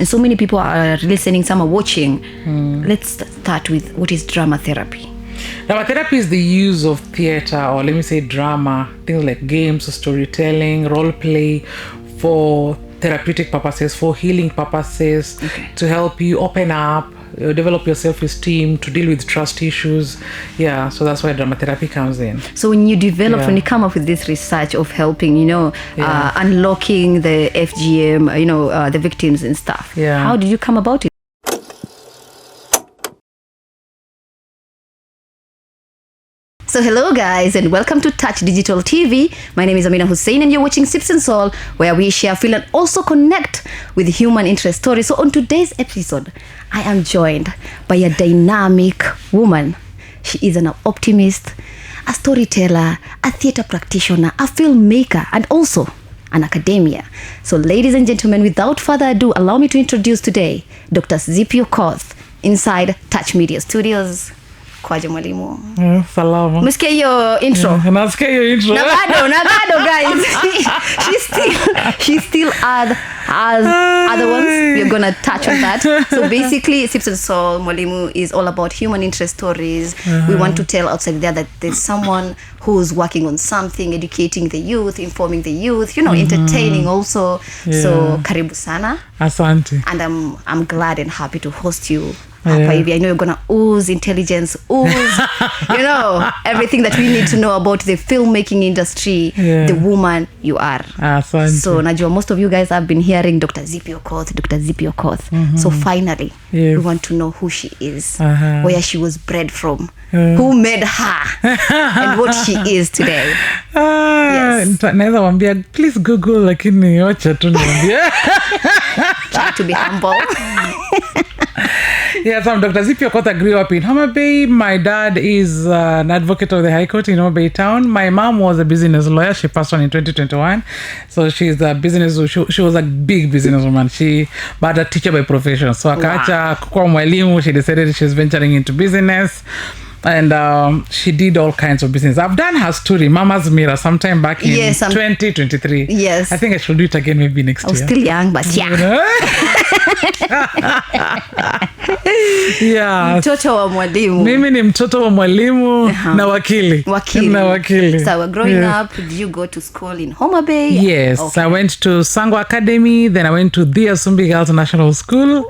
And so many people are listening, some are watching. Let's start with, what is drama therapy? Drama therapy is the use of theater, or let me say drama, things like games, storytelling, role play, for therapeutic purposes, for healing purposes, to help you open up, develop your self-esteem, to deal with trust issues. Yeah, so that's why drama therapy comes in. So when you develop, when you come up with this research of helping, unlocking the FGM, the victims and stuff, how did you come about it? So hello guys, and welcome to Touch Digital TV. My name is Amina Hussein and you're watching Sips and Soul, where we share, feel and also connect with human interest stories. So on today's episode, I am joined by a dynamic woman. She is an optimist, a storyteller, a theater practitioner, a filmmaker, and also an academia. So ladies and gentlemen, without further ado, allow me to introduce today Dr. Zippy Okoth inside Touch Media Studios. Kwaje mwalimu? Salama. Msikia hiyo intro? Nasikia hiyo intro. Na bado guys. She's still as other ones. We're gonna touch on that. So basically, Sips and Soul, mwalimu, is all about human interest stories. We want to tell outside there that there's someone who's working on something, educating the youth, informing the youth, entertaining also. So karibu sana. Asante. And I'm glad and happy to host you. I know you're gonna ooze intelligence, everything that we need to know about the filmmaking industry, the woman you are. So najua most of you guys have been hearing Dr. Zippy Okoth. So finally, we want to know who she is, where she was bred from, who made her, and what she is today. Naweza wambia, please Google, lakini wacha tu niambie. Try to be humble. Yes, I'm Dr. Zippy Okoth. I grew up in Homa Bay. My dad is an advocate of the High Court in Homa Bay town. My mom was a business lawyer. She passed on in 2021. So she's a business, she was a big businesswoman. But a teacher by profession. So akaacha kukuwa mwalimu, she decided she's venturing into business. And she did all kinds of business. I've done her story, Mama's Mirror, sometime back in 2023. Yes. I think I should do it again maybe next year. I was still young, but Mtoto wa mwalimu. Mimi ni mtoto wa mwalimu na wakili. So growing up, did you go to school in Homa Bay? Yes. Okay. I went to Sango Academy, then I went to the Asumbi Girls National School.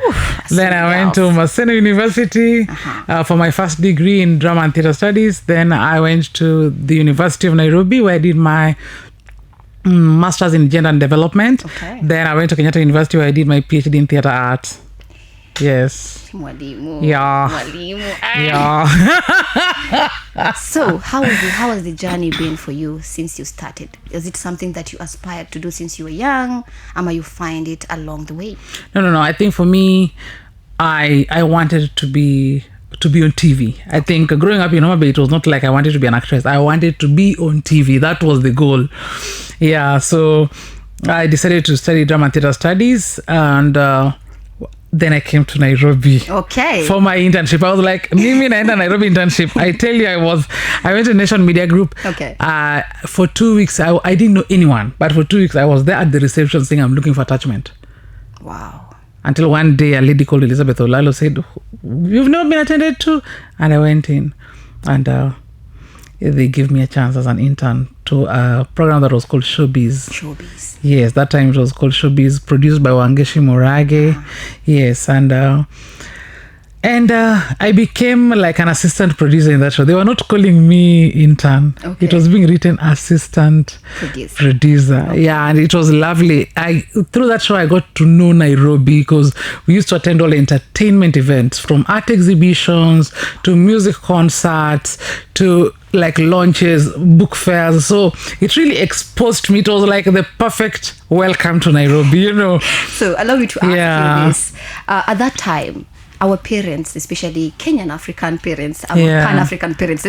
Then I went to Maseno University for my first degree in drama and theater studies. Then I went to the University of Nairobi, where I did my master's in gender and development. Then I went to Kenyatta University, where I did my PhD in theater arts. Yes. Mwalimu. Yeah. So how has the journey been for you since you started? Is it something that you aspired to do since you were young, or you find it along the way? No. I think for me, I wanted to be on TV. I think growing up in Homa Bay, it was not like I wanted to be an actress. I wanted to be on TV. That was the goal. Yeah, so I decided to study drama and theater studies, and then I came to Nairobi for my internship. I was like, Mimi naenda Nairobi internship. I tell you, I went to Nation Media Group. For 2 weeks, I didn't know anyone. But for 2 weeks, I was there at the reception saying, I'm looking for attachment. Wow. Until one day, a lady called Elizabeth Olalo said, you've not been attended to? And I went in. And they gave me a chance as an intern to a program that was called Showbiz. Yes, that time it was called Showbiz, produced by Wangeshi Morage. Yes, and I became like an assistant producer in that show. They were not calling me intern. It was being written assistant producer. Yeah, and it was lovely. Through that show, I got to know Nairobi, because we used to attend all entertainment events, from art exhibitions to music concerts to like launches, book fairs. So it really exposed me. It was like the perfect welcome to Nairobi, So allow me to ask you this. At that time, our parents, especially Kenyan African parents, Pan-African parents,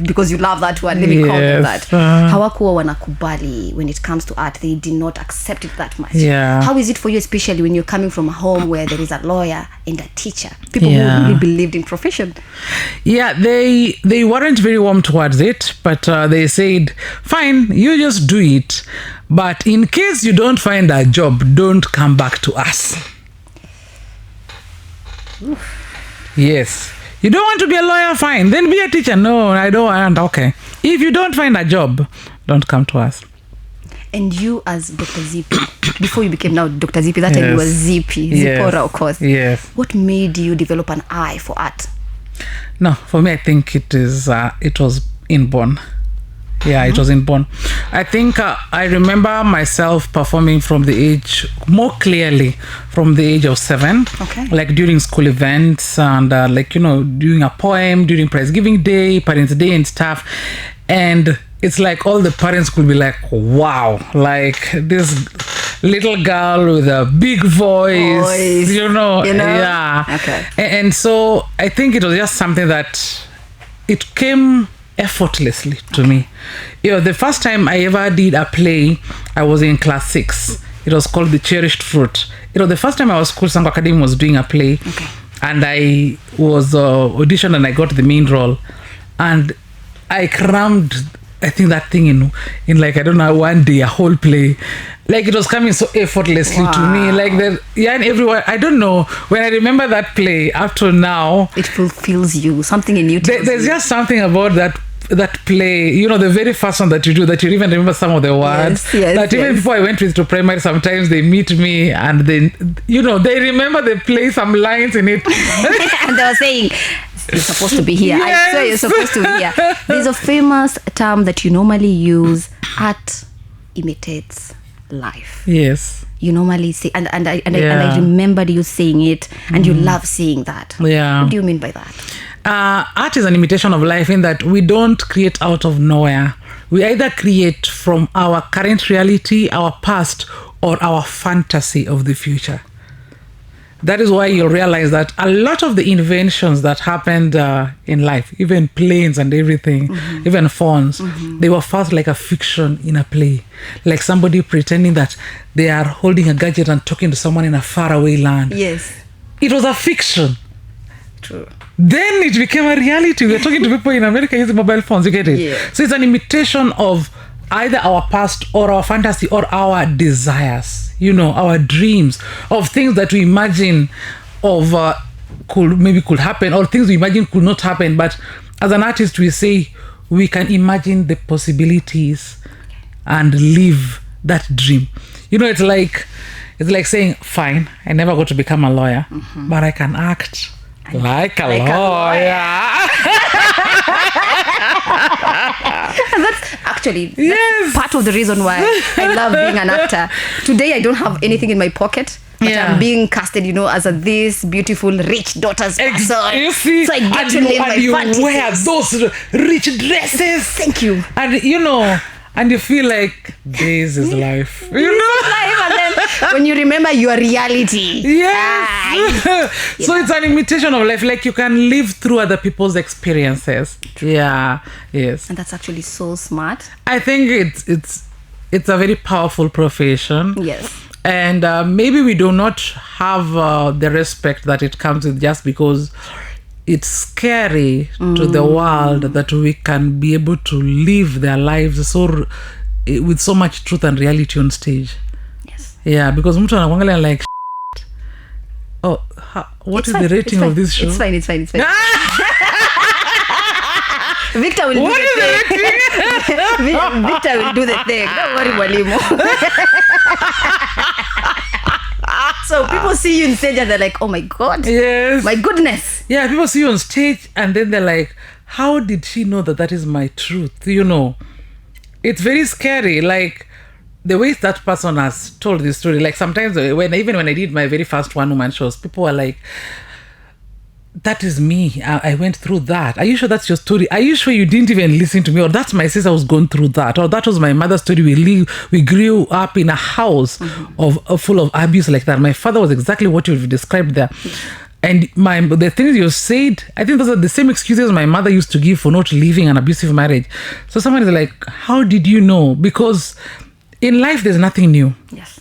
because you love that one, let me call them that. Hawakuwa wanakubali when it comes to art. They did not accept it that much. How is it for you, especially when you're coming from a home where there is a lawyer and a teacher? People who really believed in profession. Yeah, they weren't very warm towards it, but they said, fine, you just do it. But in case you don't find a job, don't come back to us. Yes. You don't want to be a lawyer? Fine. Then be a teacher. No, I don't want. Okay. If you don't find a job, don't come to us. And you as Dr. Zippy, before you became now Dr. Zippy, that time you were Zippy, Zippora Okoth. Yes. What made you develop an eye for art? No, for me, I think it was inborn. Yeah, it was inborn. I think I remember myself performing from the age, more clearly, from the age of 7. Okay. Like during school events and doing a poem, during prize giving day, parents' day and stuff. And it's like all the parents could be like, wow, like this little girl with a big voice. Yeah. Okay. And so I think it was just something that it came effortlessly to me. The first time I ever did a play, I was in class 6. It was called The Cherished Fruit. The first time I was School Sango Academy was doing a play. Okay. And I was auditioned and I got the main role. And I crammed, I think, that thing in like, I don't know, one day, a whole play. Like it was coming so effortlessly to me. Like and everywhere. I don't know. When I remember that play up to now, it fulfills you. Something in you. There's just something about that play, the very first one that you do, that you even remember some of the words. Yes, even before I went with to primary, sometimes they meet me and they remember the play, some lines in it. And they were saying, you're supposed to be here. Yes. I swear you're supposed to be here. There's a famous term that you normally use: art imitates life. Yes. You normally say, and I remembered you saying it, and you love seeing that. Yeah. What do you mean by that? Art is an imitation of life in that we don't create out of nowhere. We either create from our current reality, our past, or our fantasy of the future. That is why you'll realize that a lot of the inventions that happened in life, even planes and everything, even phones, they were first like a fiction in a play. Like somebody pretending that they are holding a gadget and talking to someone in a faraway land. Yes. It was a fiction. True. Then it became a reality. We're talking to people in America using mobile phones. You get it? Yeah. So it's an imitation of either our past or our fantasy or our desires, our dreams of things that we imagine could happen, or things we imagine could not happen. But as an artist, we say we can imagine the possibilities and live that dream. It's like saying, fine, I never got to become a lawyer, but I can act like a lawyer. And that's actually part of the reason why I love being an actor. Today I don't have anything in my pocket, but I'm being casted, as this beautiful rich daughter's person. You see, so I get to live my you fantasies. wear those rich dresses. Thank you. And and you feel like this is life. Life, and then when you remember your reality. Yes. So it's an imitation of life. Like you can live through other people's experiences. Yeah. Yes. And that's actually so smart. I think it's a very powerful profession. Yes. And maybe we do not have the respect that it comes with, just because it's scary to the world that we can be able to live their lives with so much truth and reality on stage. Yes. Yeah, because mtu anakuangalia like, what is the rating of this show? It's fine. Victor will do What the is thing. the rating? Victor will do the thing. Don't worry, Mwalimu. So people see you on stage and they're like, oh my God. Yes. My goodness. Yeah, people see you on stage and then they're like, how did she know that is my truth? It's very scary. Like the way that person has told this story. Like sometimes when I did my very first one-woman shows, people were like, that is me. I went through that. Are you sure that's your story? Are you sure you didn't even listen to me? Or that's my sister was going through that. Or that was my mother's story. We grew up in a house of full of abuse like that. My father was exactly what you've described there. And the things you said, I think those are the same excuses my mother used to give for not leaving an abusive marriage. So someone is like, how did you know? Because in life, there's nothing new. Yes.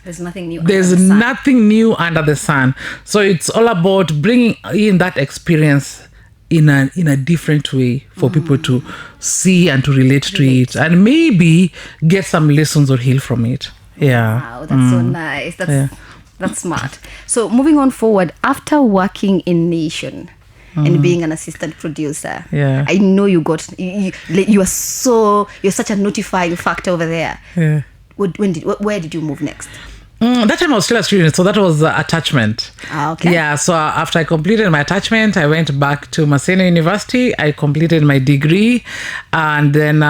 There's nothing new. There's nothing new under the sun. So it's all about bringing in that experience in a different way for people to see and to relate to it, and maybe get some lessons or heal from it. Yeah. Wow, that's so nice. That's smart. So moving on forward, after working in Nation and being an assistant producer, I know you got you're such a notifying factor over there. Yeah. Where did you move next? That time I was still a student, so that was attachment. Okay. Yeah, so after I completed my attachment, I went back to Maseno University. I completed my degree, and then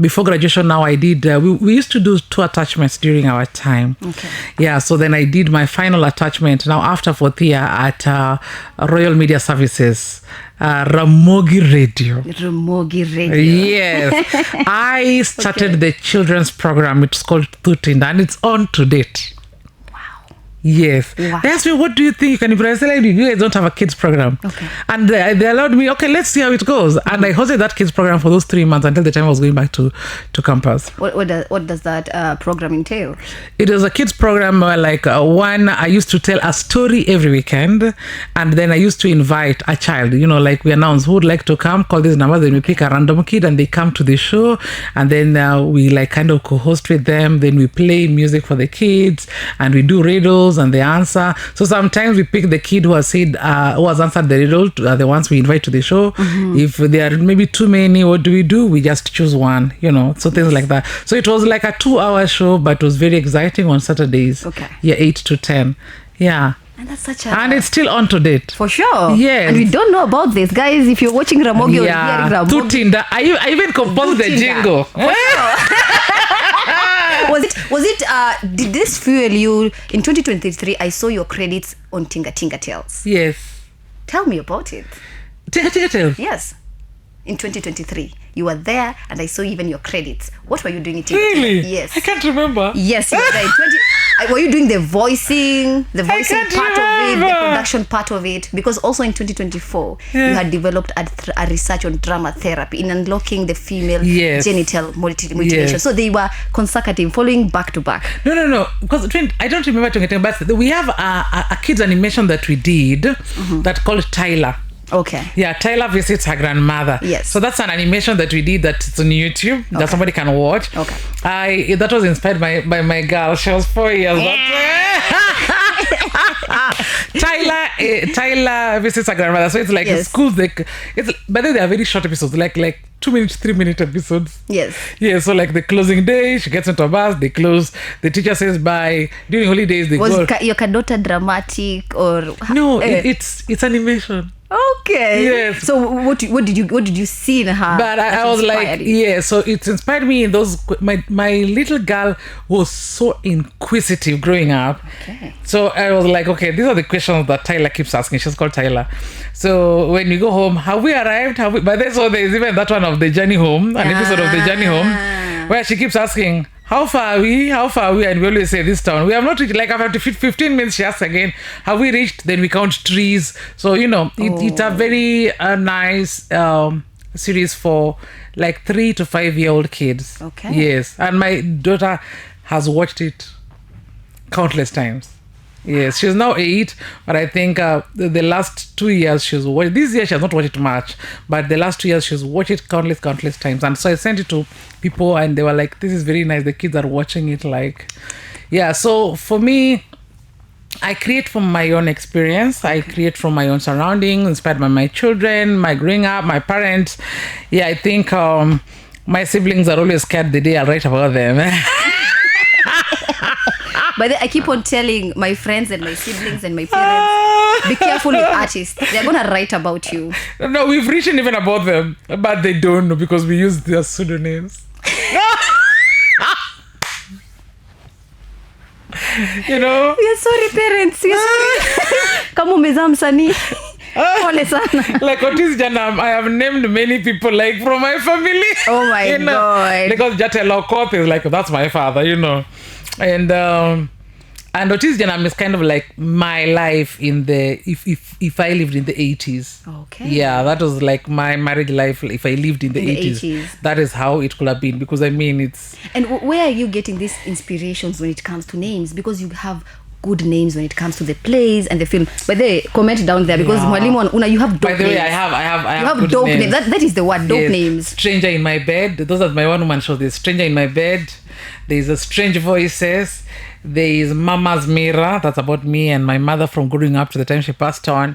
before graduation, now I did. We used to do 2 attachments during our time. Okay. Yeah, so then I did my final attachment. Now after 4th year at Royal Media Services, Ramogi Radio. Ramogi Radio. Yes, I started the children's program. It's called Tutinda, and it's on to date. Yes. Wow. They asked me, what do you think you can improve? I said, like, you guys don't have a kids program. Okay. And they allowed me, okay, let's see how it goes. And I hosted that kids program for those 3 months until the time I was going back to campus. What does that program entail? It was a kids program where I used to tell a story every weekend. And then I used to invite a child, like we announce who would like to come, call these numbers, then we pick a random kid and they come to the show. And then we kind of co-host with them. Then we play music for the kids and we do riddles and they answer. So sometimes we pick the kid who has answered the riddle, the ones we invite to the show. Mm-hmm. If there are maybe too many, what do? We just choose one, so things like that. So it was like a 2-hour show, but it was very exciting on Saturdays. Okay. Yeah, 8 to 10. Yeah. And that's and it's still on to date. For sure. Yes. And we don't know about this. Guys, if you're watching Ramogi or hearing Ramogi. Tutinda. I even composed the jingle. For sure. Did this fuel you in 2023? I saw your credits on Tinga Tales. Yes. Tell me about it. Tinga Tales? Yes. In 2023, you were there, and I saw even your credits. What were you doing in Tinga Tales? Really? Yes. I can't remember. Yes, you were there. Were you doing the voicing part of it, the production part of it? Because also in 2024, you had developed a research on drama therapy in unlocking the female genital mutilation. Yes. So they were consecutive, following back to back. No. Because I don't remember Tinga Tales, but we have a kids animation that we did that called Tyler. Okay. Yeah, Tyler visits her grandmother. Yes. So that's an animation that we did that's on YouTube that somebody can watch. Okay. That was inspired by my girl. She was 4 years old. Tyler visits her grandmother. So it's like schools. But then they are very short episodes, like 2-minute, 3-minute episodes. Yes. Yeah. So like the closing day, she gets into a bus. They close. The teacher says bye. During holidays, they go. Was your daughter dramatic or? No, it's animation. Okay. Yes. So what did you see in her? But I was like, so it inspired me in those. My little girl was so inquisitive growing up. Okay. So I was like, okay, these are the questions that Tyler keeps asking. She's called Tyler. So when we go home, have we arrived? But then so there's even that one of the journey home, an episode of the journey home, where she keeps asking, how far are we? And we always say this town. We have not reached, after 15 minutes, she asks again, have we reached? Then we count trees. So, it's a very nice series for 3 to 5 year old kids. Okay. Yes. And my daughter has watched it countless times. Yes, she's now 8, but I think the last 2 years she's watched. This year she has not watched it much, but the last 2 years she's watched it countless times. And so I sent it to people, and they were like, "This is very nice. The kids are watching it." So for me, I create from my own experience. I create from my own surroundings, inspired by my children, my growing up, my parents. Yeah, I think my siblings are always scared the day I write about them. But I keep on telling my friends and my siblings and my parents, be careful with artists. They're going to write about you. No, we've written even about them, but they don't know because we use their pseudonyms. We're sorry, parents. We're sorry. Kama umezaa msanii. Pole sana. Like Otis Janam, I have named many people from my family. Oh my God. Because Zippy Okoth is that's my father, And Otis Janam is kind of like my life in the if I lived in the 80s. Okay. Yeah, that was like my marriage life if I lived in the 80s. That is how it could have been, because it's. And where are you getting these inspirations when it comes to names? Because you have good names when it comes to the plays and the film? But they comment down there because Mwalimu Una, you have dope By the way, names. I have You have good dope names. names. That is the word, dope Yes. names. Stranger in My Bed. Those are my one-woman shows. There's Stranger in My Bed. There's a Strange Voices. There is Mama's Mirror. That's about me and my mother from growing up to the time she passed on.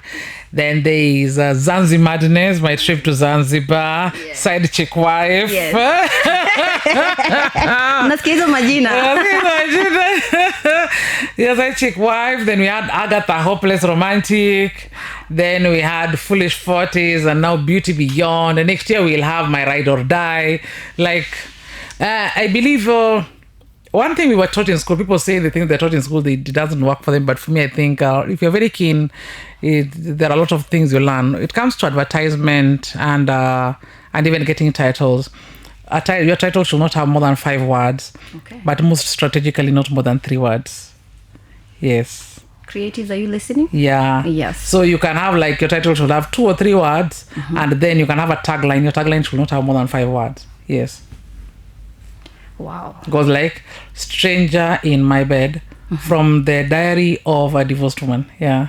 Then there is Zanzibar Madness, my trip to Zanzibar. Side Chick Wife. Yes. Unasikia hizo majina. Yes, Side Chick Wife. Then we had Agatha, Hopeless Romantic. Then we had Foolish 40s and now Beauty Beyond. And next year we'll have My Ride or Die. Like, I believe... one thing we were taught in school, people say they think they're taught in school, it doesn't work for them. But for me, I think if you're very keen, there are a lot of things you learn. It comes to advertisement and even getting titles. Your title should not have more than 5 words, but most strategically not more than 3 words. Yes. Creatives, are you listening? Yeah. Yes. So you can have like your title should have 2 or 3 words, and then you can have a tagline. Your tagline should not have more than 5 words. Yes. Wow. Goes like Stranger in My Bed from the Diary of a Divorced Woman. Yeah.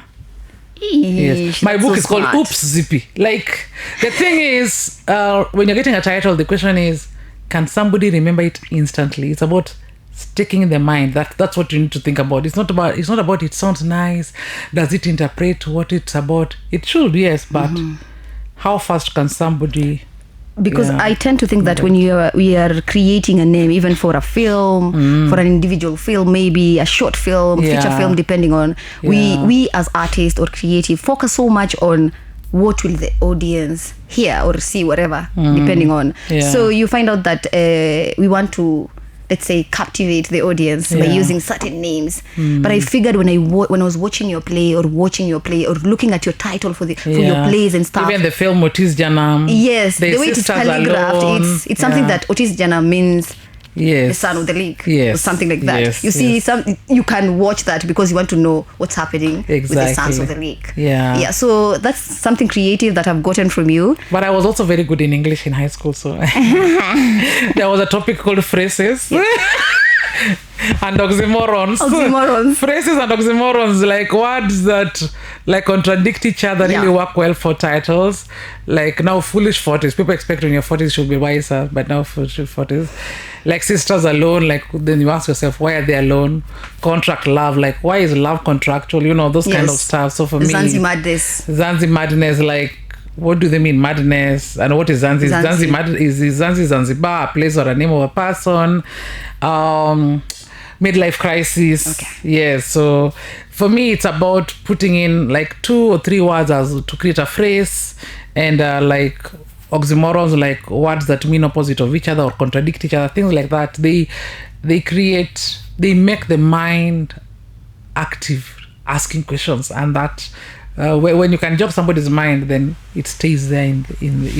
Yes. My book is called Oops Zippy. Like, the thing is, when you're getting a title, the question is, can somebody remember it instantly? It's about sticking in the mind. That's what you need to think about. It's not about it sounds nice. Does it interpret what it's about? It should, yes, but how fast can somebody... Because I tend to think that when we are creating a name, even for a film, for an individual film, maybe a short film, feature film, depending on, we as artists or creative focus so much on what will the audience hear or see, whatever, depending on. So you find out that we want to, let's say, captivate the audience by using certain names. But I figured when I was watching your play or looking at your title for your plays and stuff. Even the film Otis Janam. Yes, the way it's calligraphed, it's something that Otis Janam means the son of the league, or something like that. You see, you can watch that because you want to know what's happening with the sons of the league. Yeah. So that's something creative that I've gotten from you. But I was also very good in English in high school, so there was a topic called phrases. And oxymorons. Phrases and oxymorons, like words that like contradict each other, really work well for titles. Like now, Foolish 40s. People expect when you're 40s should be wiser, but now Foolish 40s. Like Sisters Alone, like then you ask yourself, why are they alone? Contract Love, like why is love contractual? You know, those kind of stuff. So for me, Zanzibar Madness, like what do they mean madness? And what is Zanzi? Is Zanzi Zanzibar, a place or a name of a person? Midlife crisis. Yes. So for me, it's about putting in like 2 or 3 words as to create a phrase, and like oxymorons, like words that mean opposite of each other or contradict each other, things like that. They make the mind active, asking questions, and that when you can jog somebody's mind, then it stays there in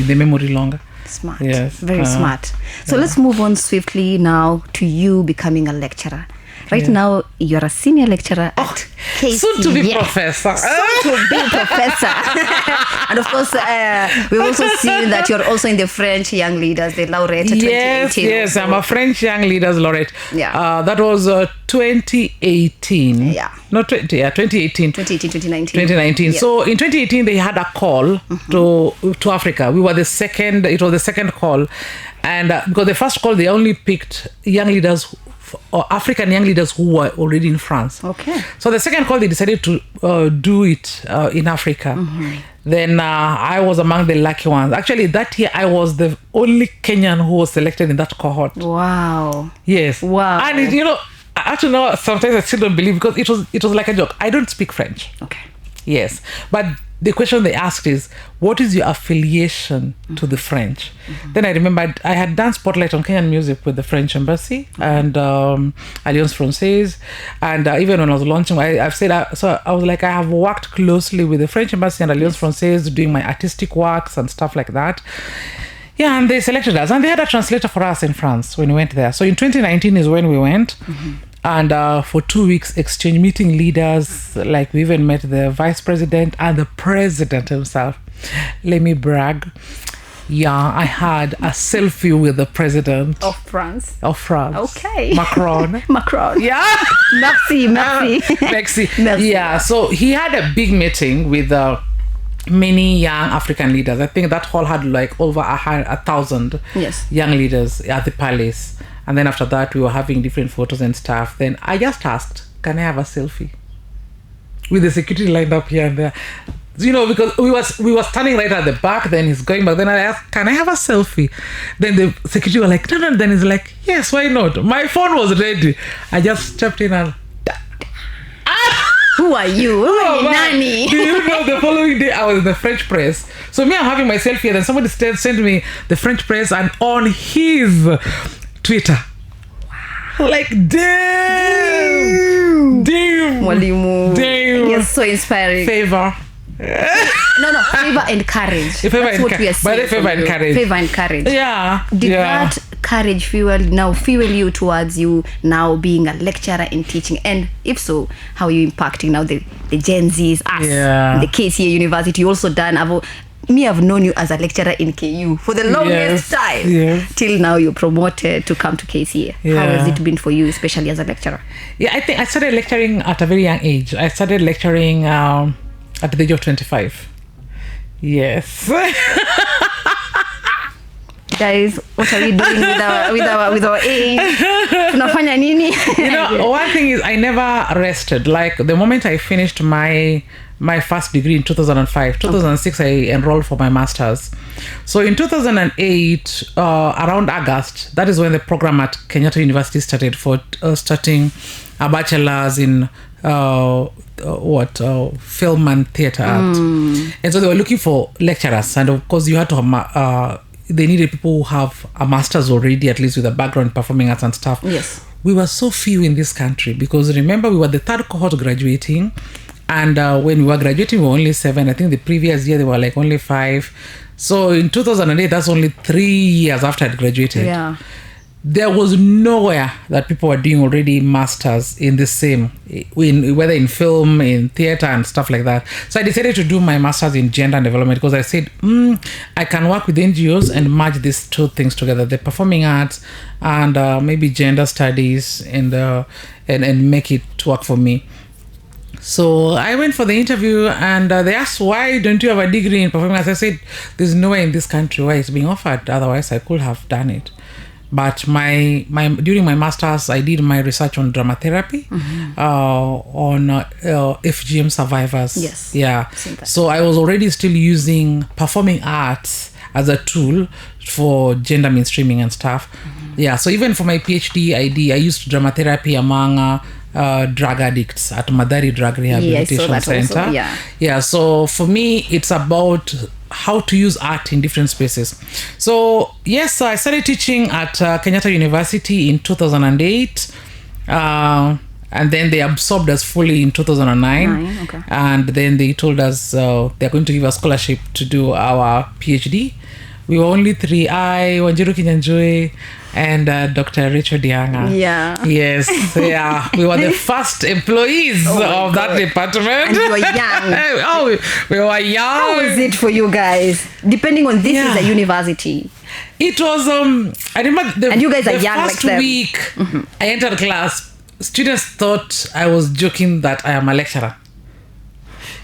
the memory longer. Smart. Yes. Very smart. So let's move on swiftly now to you becoming a lecturer. Right now, you're a senior lecturer at KC. Soon to be professor. Soon to be professor. And of course, we've also seen that you're also in the French Young Leaders, the laureate 2018. Yes, I'm a French Young Leaders laureate. That was 2018. No, 2018. 2019. So in 2018, they had a call to Africa. We were the second. It was the second call, and because the first call they only picked young leaders or African young leaders who were already in France. So the second call they decided to do it in Africa. Then I was among the lucky ones. Actually, that year I was the only Kenyan who was selected in that cohort. Wow. Yes. Wow. And it, actually, no, sometimes I still don't believe because it was like a joke. I don't speak French. Yes. But the question they asked is, what is your affiliation to the French? Then I remembered I had done Spotlight on Kenyan music with the French Embassy and Alliance Francaise. And even when I was launching, I've said, so I was like, I have worked closely with the French Embassy and Alliance Francaise doing my artistic works and stuff like that. Yeah, and they selected us. And they had a translator for us in France when we went there. So in 2019 is when we went. And for 2 weeks, exchange meeting leaders, like we even met the vice president and the president himself. Let me brag. yeah, I had a selfie with the president Of France. of France. Okay. Macron. Macron. Yeah. Merci. Merci. Merci. Yeah, so he had a big meeting with many young African leaders. I think that hall had like over 1,000 Yes. young leaders at the palace. And then after that, we were having different photos and stuff. Then I just asked, can I have a selfie? With the security lined up here and there. You know, because we were standing right at the back, then he's going back. Then I asked, can I have a selfie? Then the security were like, no. Then he's like, yes, why not? My phone was ready. I just stepped in and... Who are you? Oh, man. Nani? Do you know the following day I was in the French press? So me, I'm having my selfie, and then somebody sent me the French press, and on his Twitter. Wow. Like, damn. Mwalimu. Damn. You're so inspiring. Favor. No, favor and courage. Favor That's and what we are by seeing. the favor and courage. Favor and courage. Yeah. Did yeah. that courage fuel you towards you now being a lecturer in teaching? And if so, how are you impacting now the Gen Zs, us, Yeah. the KCA University? You also done. I've known you as a lecturer in KU for the longest time. Yes. Till now you're promoted to come to KCA. How Yeah. has it been for you, especially as a lecturer? Yeah, I think I started lecturing at a very young age. I started lecturing at the age of 25. Yes. Guys, what are we doing with our age? Tunafanya nini? You know, one thing is I never rested. Like the moment I finished my first degree in 2005, 2006 I enrolled for my master's. So in 2008, around August, that is when the program at Kenyatta University started for starting a bachelor's in film and theatre art. And so they were looking for lecturers, and of course you had to have they needed people who have a master's already, at least with a background in performing arts and stuff. Yes. We were so few in this country because remember we were the third cohort graduating, and when we were graduating we were only 7. I think the previous year they were like only 5. So in 2008, that's only 3 years after I'd graduated. Yeah. There was nowhere that people were doing already masters in the same, whether in film, in theater and stuff like that. So I decided to do my masters in gender and development because I said, I can work with NGOs and merge these two things together, the performing arts and maybe gender studies and make it work for me. So I went for the interview and they asked, why don't you have a degree in performing arts? I said, there's no way in this country where it's being offered. Otherwise, I could have done it. But during my master's, I did my research on drama therapy, on FGM survivors. Yes. Yeah. So I was already still using performing arts as a tool for gender mainstreaming and stuff. Yeah. So even for my PhD, I used drama therapy among drug addicts at Madari Drug Rehabilitation Center. Also, yeah. So for me, it's about how to use art in different spaces. So yes, I started teaching at Kenyatta University in 2008, and then they absorbed us fully in 2009. Okay. And then they told us they're going to give us scholarship to do our PhD. We were only 3, I, Wanjiru Kinyanjui, and Dr. Richard Dianga. Yeah. Yes. Yeah. We were the first employees of that department. And you were young. We were young. How was it for you guys? Depending on this is a university. It was I remember and you guys are young first like them. week I entered class, students thought I was joking that I am a lecturer.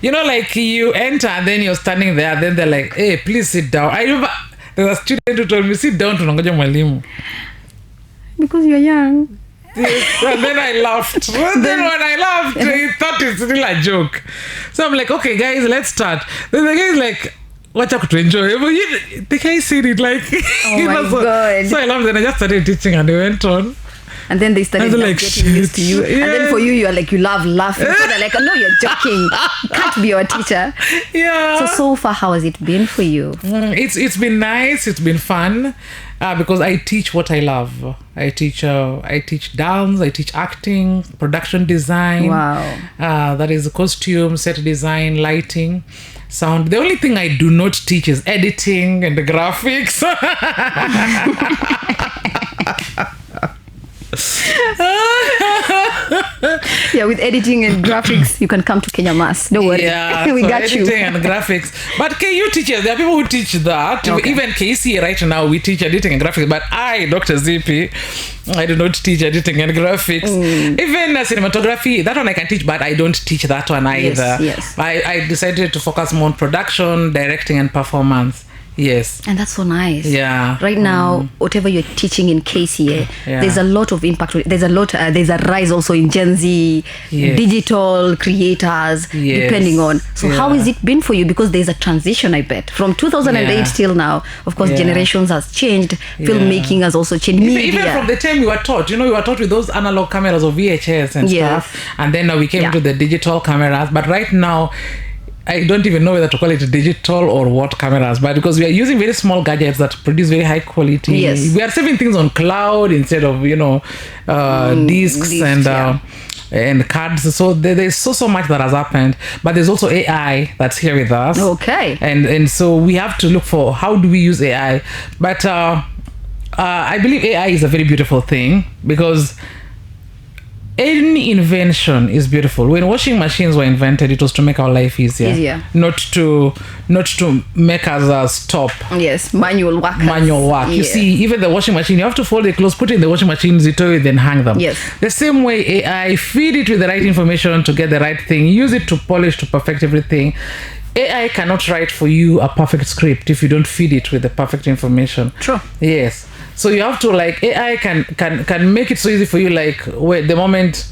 You know, like you enter and then you're standing there, then they're like, hey, please sit down. I remember there was a student who told me, sit down, tunangoja mwalimu. Because you're young. Yes. And then I laughed. Then when I laughed, he thought it's still a joke. So I'm like, okay, guys, let's start. Then the guy is like, watch out to enjoy. But the guy said it like, oh my God. So I laughed and I just started teaching and they went on. And then they started like, getting used to you. Yeah. And then for you, you're like, you love laughing. So they're like, oh, no, you're joking. Can't be your teacher. Yeah. So far, how has it been for you? It's been nice. It's been fun because I teach what I love. I teach dance. I teach acting, production design. Wow. That is costume, set design, lighting, sound. The only thing I do not teach is editing and the graphics. Yeah, with editing and graphics, you can come to Kenya Mass. Don't worry. Yeah, we so got you. editing and graphics. But KU teaches, there are people who teach that. Okay. Even KCA right now, we teach editing and graphics. But I, Dr. Zippy, I do not teach editing and graphics. Even cinematography, that one I can teach, but I don't teach that one either. Yes. I decided to focus more on production, directing, and performance. Yes. And that's so nice. Yeah. Right now, whatever you're teaching in KCA, there's a lot of impact. There's a rise also in Gen Z, digital creators, depending on. So how has it been for you? Because there's a transition, I bet, from 2008 till now. Of course, generations has changed. Filmmaking has also changed. Media. Even from the time we were taught, we were taught with those analog cameras of VHS and stuff. And then now we came to the digital cameras. But right now, I don't even know whether to call it digital or what cameras, but because we are using very small gadgets that produce very high quality. Yes. We are saving things on cloud instead of, discs and cards. So there's so much that has happened, but there's also AI that's here with us. Okay. And so we have to look for how do we use AI. But I believe AI is a very beautiful thing because any invention is beautiful. When washing machines were invented, it was to make our life easier. Not to make us stop. Yes, manual work. You see, even the washing machine, you have to fold the clothes, put it in the washing machine, zito it, then hang them. Yes. The same way AI, feed it with the right information to get the right thing, use it to polish, to perfect everything. AI cannot write for you a perfect script if you don't feed it with the perfect information. True. Yes. So you have to AI can make it so easy for you. The moment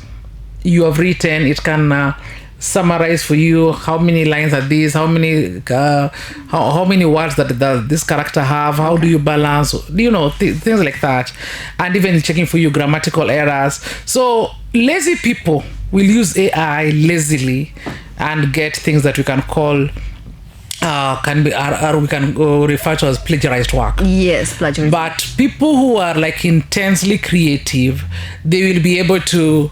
you have written, it can summarize for you how many lines are these, how many how many words that this character have, how do you balance, things like that, and even checking for you grammatical errors. So lazy people will use AI lazily and get things that we can call we can refer to as plagiarized work. Yes, plagiarized. But people who are intensely creative, they will be able to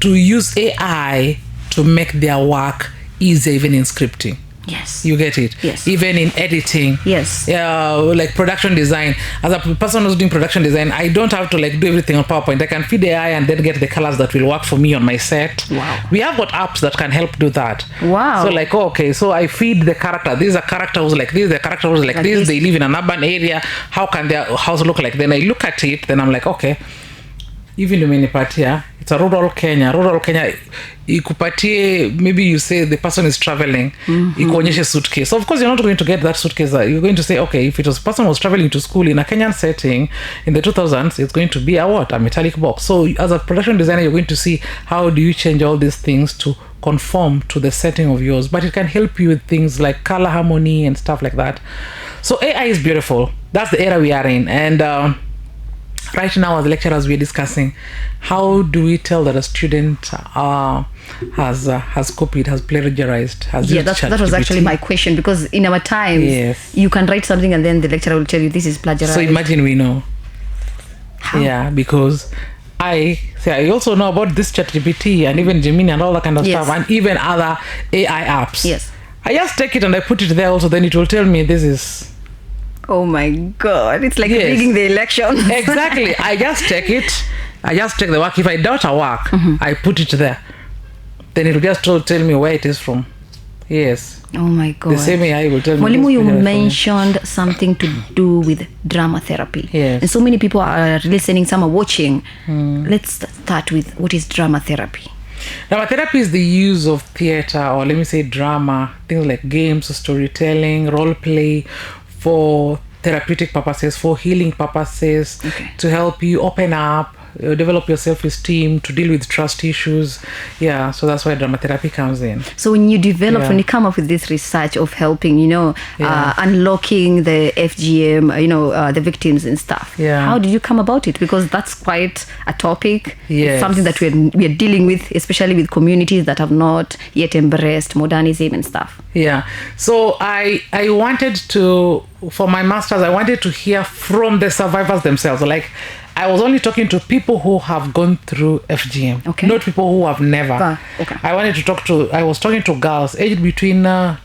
use AI to make their work easier, even in scripting. Yes. You get it? Yes. Even in editing. Yes. Like production design. As a person who's doing production design, I don't have to do everything on PowerPoint. I can feed AI and then get the colors that will work for me on my set. Wow. We have got apps that can help do that. Wow. So so I feed the character. This is a character who's like this, the character who's like this. They live in an urban area. How can their house look like? Then I look at it, then I'm like, okay, even umenipatia, it's a rural Kenya ikupatie, maybe you say the person is traveling, ikuonyeshe suitcase. So of course you're not going to get that suitcase. You're going to say, okay, if it was a person who was traveling to school in a Kenyan setting in the 2000s, it's going to be a metallic box. So as a production designer, you're going to see how do you change all these things to conform to the setting of yours. But it can help you with things like color harmony and stuff like that. So AI is beautiful. That's the era we are in. And right now, as lecturers, we're discussing how do we tell that a student has copied, has plagiarized, has used that was actually my question, because in our times, you can write something and then the lecturer will tell you this is plagiarized. So imagine we know. How? Yeah, because I also know about this ChatGPT and even Gemini and all that kind of stuff, and even other AI apps. Yes. I just take it and I put it there also, then it will tell me this is... Oh my God, it's like rigging the election. Exactly. I just take it. I just take the work. If I doubt a work, I put it there. Then it will just tell me where it is from. Yes. Oh my God. The same AI will tell me. Mwalimu, you mentioned something to do with drama therapy. Yes. And so many people are listening, some are watching. Let's start with what is drama therapy? Drama therapy is the use of theater, or let me say drama, things like games, storytelling, role play, for therapeutic purposes, for healing purposes, to help you open up, develop your self-esteem, to deal with trust issues. Yeah, so that's why drama therapy comes in. So when you develop, when you come up with this research of helping, unlocking the FGM, the victims and stuff, how did you come about it? Because that's quite a topic. It's something that we're dealing with, especially with communities that have not yet embraced modernism and stuff. Yeah. So I wanted to, for my master's, I wanted to hear from the survivors themselves. Like, I was only talking to people who have gone through FGM, not people who have never. I was talking to girls aged between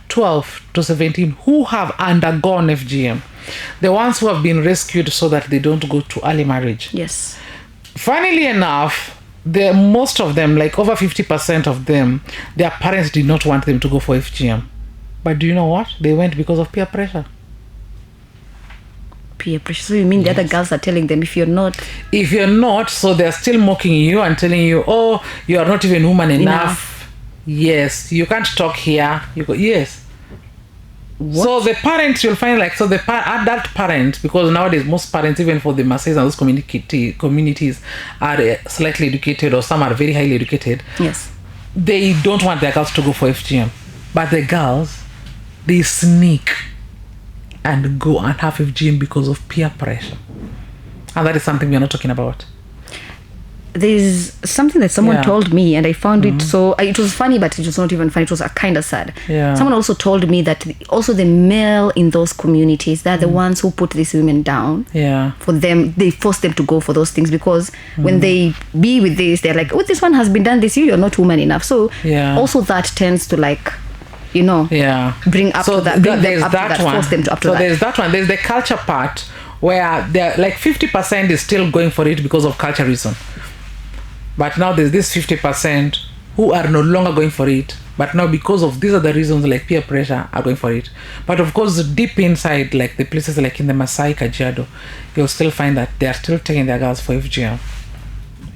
12 to 17 who have undergone FGM. The ones who have been rescued so that they don't go to early marriage. Yes. Funnily enough, most of them, like over 50% of them, their parents did not want them to go for FGM. But do you know what? They went because of peer pressure. Peer pressure. So you mean the other girls are telling them if you're not, so they're still mocking you and telling you, oh, you are not even woman enough. Yes, you can't talk here. You go, yes. What? So the parents, you'll find like, so the adult parents, because nowadays most parents, even for the Maasais and those communities are slightly educated, or some are very highly educated. Yes. They don't want their girls to go for FGM. But the girls, they sneak and go and have FGM because of peer pressure. And that is something we are not talking about. There's something that someone told me, and I found it so, it was funny, but it was not even funny. It was kind of sad. Yeah. Someone also told me that also the male in those communities, they're the ones who put these women down. Yeah. For them, they force them to go for those things, because when they be with this, they're like, oh, this one has been done this, you're not woman enough. So also that tends to like, bring up so to that, bring them there's up to that that, one. force them to up to so that. there's that one. There's the culture part, where they're like 50% is still going for it because of culture reason. But now there's this 50% who are no longer going for it, but now because of these are the reasons, like peer pressure, are going for it. But of course, deep inside, like the places like in the Maasai, Kajiado, you'll still find that they are still taking their girls for FGM.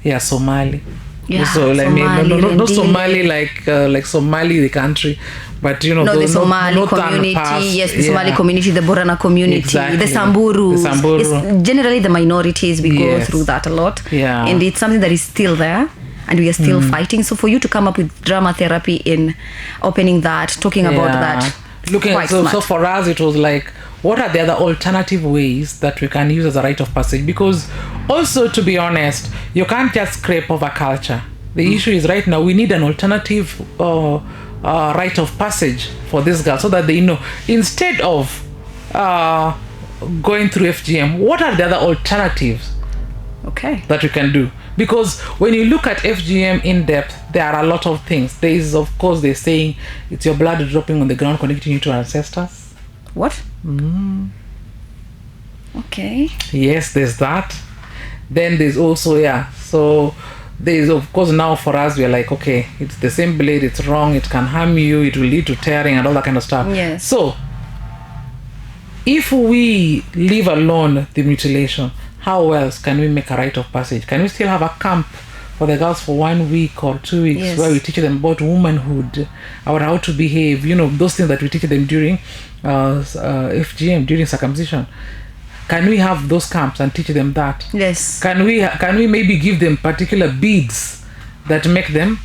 Yeah, Somali. Yeah, so like Somali, not Somali like Somali the country, but the Somali community, the Somali community, the Borana community, exactly. the Samburu. It's generally the minorities. We go through that a lot, and it's something that is still there, and we are still fighting. So for you to come up with drama therapy in opening that, talking about that, looking at so for us it was like, what are the other alternative ways that we can use as a rite of passage? Because also, to be honest, you can't just scrape over culture. The issue is right now we need an alternative rite of passage for this girl, so that they know, instead of going through FGM, what are the other alternatives that we can do? Because when you look at FGM in depth, there are a lot of things. There is, of course, they're saying it's your blood dropping on the ground, connecting you to ancestors. What? Okay. Yes, there's that. Then there's also, so there's, of course, now for us, we're like, okay, it's the same blade, it's wrong, it can harm you, it will lead to tearing and all that kind of stuff. Yes. So, if we leave alone the mutilation, how else can we make a rite of passage? Can we still have a camp for the girls for 1 week or 2 weeks, where we teach them about womanhood, about how to behave, those things that we teach them during FGM, during circumcision? Can we have those camps and teach them that? Yes. Can we maybe give them particular beads that make them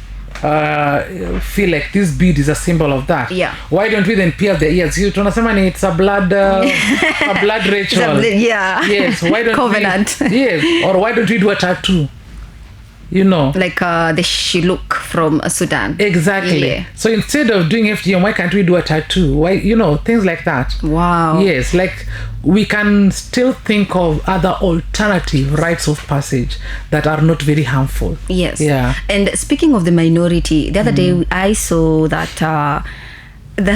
feel like this bead is a symbol of that? Yeah. Why don't we then pierce their ears? It's a blood a blood ritual. Yes. Why don't covenant. Yes. Or why don't we do a tattoo? Like the Shiluk from Sudan. Exactly. Yeah. So instead of doing FGM, why can't we do a tattoo? Why, things like that. Wow. Yes, like we can still think of other alternative rites of passage that are not very harmful. Yes. Yeah. And speaking of the minority, the other day I saw that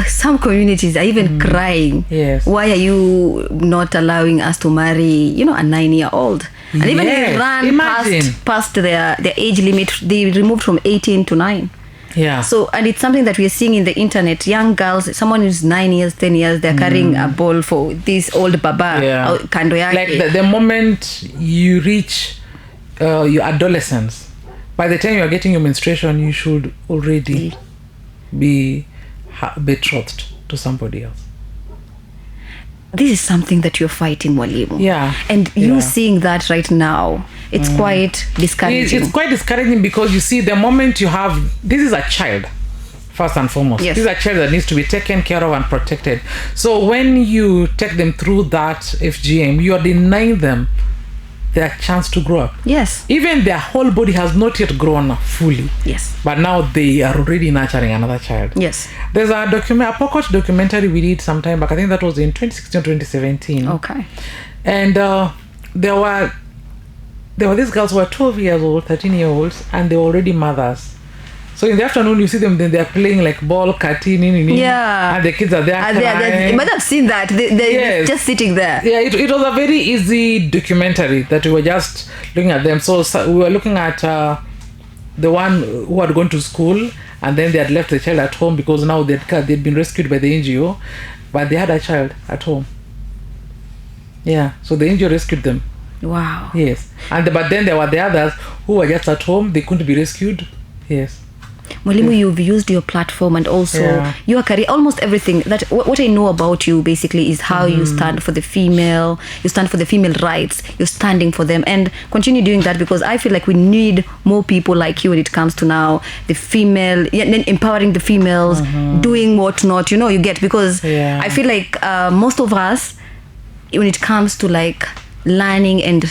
some communities are even crying. Yes. Why are you not allowing us to marry, a 9-year-old? And even they ran past their age limit. They removed from 18 to 9. Yeah. So, and it's something that we are seeing in the internet. Young girls, someone who's 9 years, 10 years, they're carrying a ball for this old baba. Yeah. Like the moment you reach your adolescence, by the time you are getting your menstruation, you should already be betrothed to somebody else. This is something that you're fighting, Walimu. Yeah. And you seeing that right now, it's quite discouraging. It's quite discouraging, because you see, the moment you have, this is a child, first and foremost. Yes. This is a child that needs to be taken care of and protected. So when you take them through that FGM, you are denying them their chance to grow up. Yes. Even their whole body has not yet grown fully. Yes. But now they are already nurturing another child. Yes. There's a Pococh documentary we did some time back. I think that was in 2016 or 2017. Okay. And there were these girls who were 12 years old, 13-year-olds, and they were already mothers. So in the afternoon, you see them, then they're playing like ball, cutting, and the kids are there crying. But I've seen that. They're just sitting there. Yeah, it was a very easy documentary that we were just looking at them. So we were looking at the one who had gone to school and then they had left the child at home because now they'd been rescued by the NGO, but they had a child at home. Yeah, so the NGO rescued them. Wow. Yes, but then there were the others who were just at home. They couldn't be rescued. Yes. Mwalimu, you've used your platform and also your career, almost everything. That what I know about you basically is how you stand for the female, you stand for the female rights, you're standing for them, and continue doing that, because I feel like we need more people like you when it comes to now the female, and then empowering the females, doing what not, you get, because I feel like most of us, when it comes to like learning and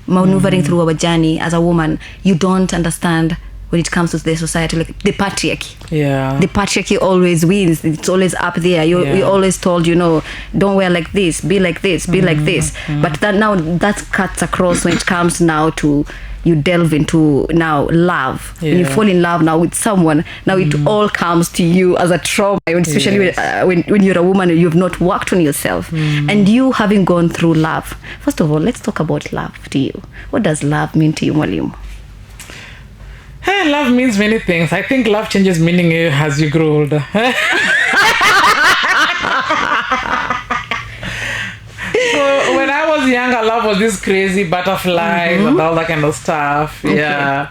maneuvering through our journey as a woman, you don't understand when it comes to the society, like the patriarchy. The patriarchy always wins. It's always up there. You're always told, don't wear like this, be like this, be like this. But that cuts across when it comes now to you delve into now love. When you fall in love now with someone, now it all comes to you as a trauma, especially when you're a woman and you've not worked on yourself. And you having gone through love. First of all, let's talk about love to you. What does love mean to you, Mwalimu? Hey, love means many things. I think love changes meaning as you grow older. So when I was younger, love was this crazy butterflies and all that kind of stuff. Yeah.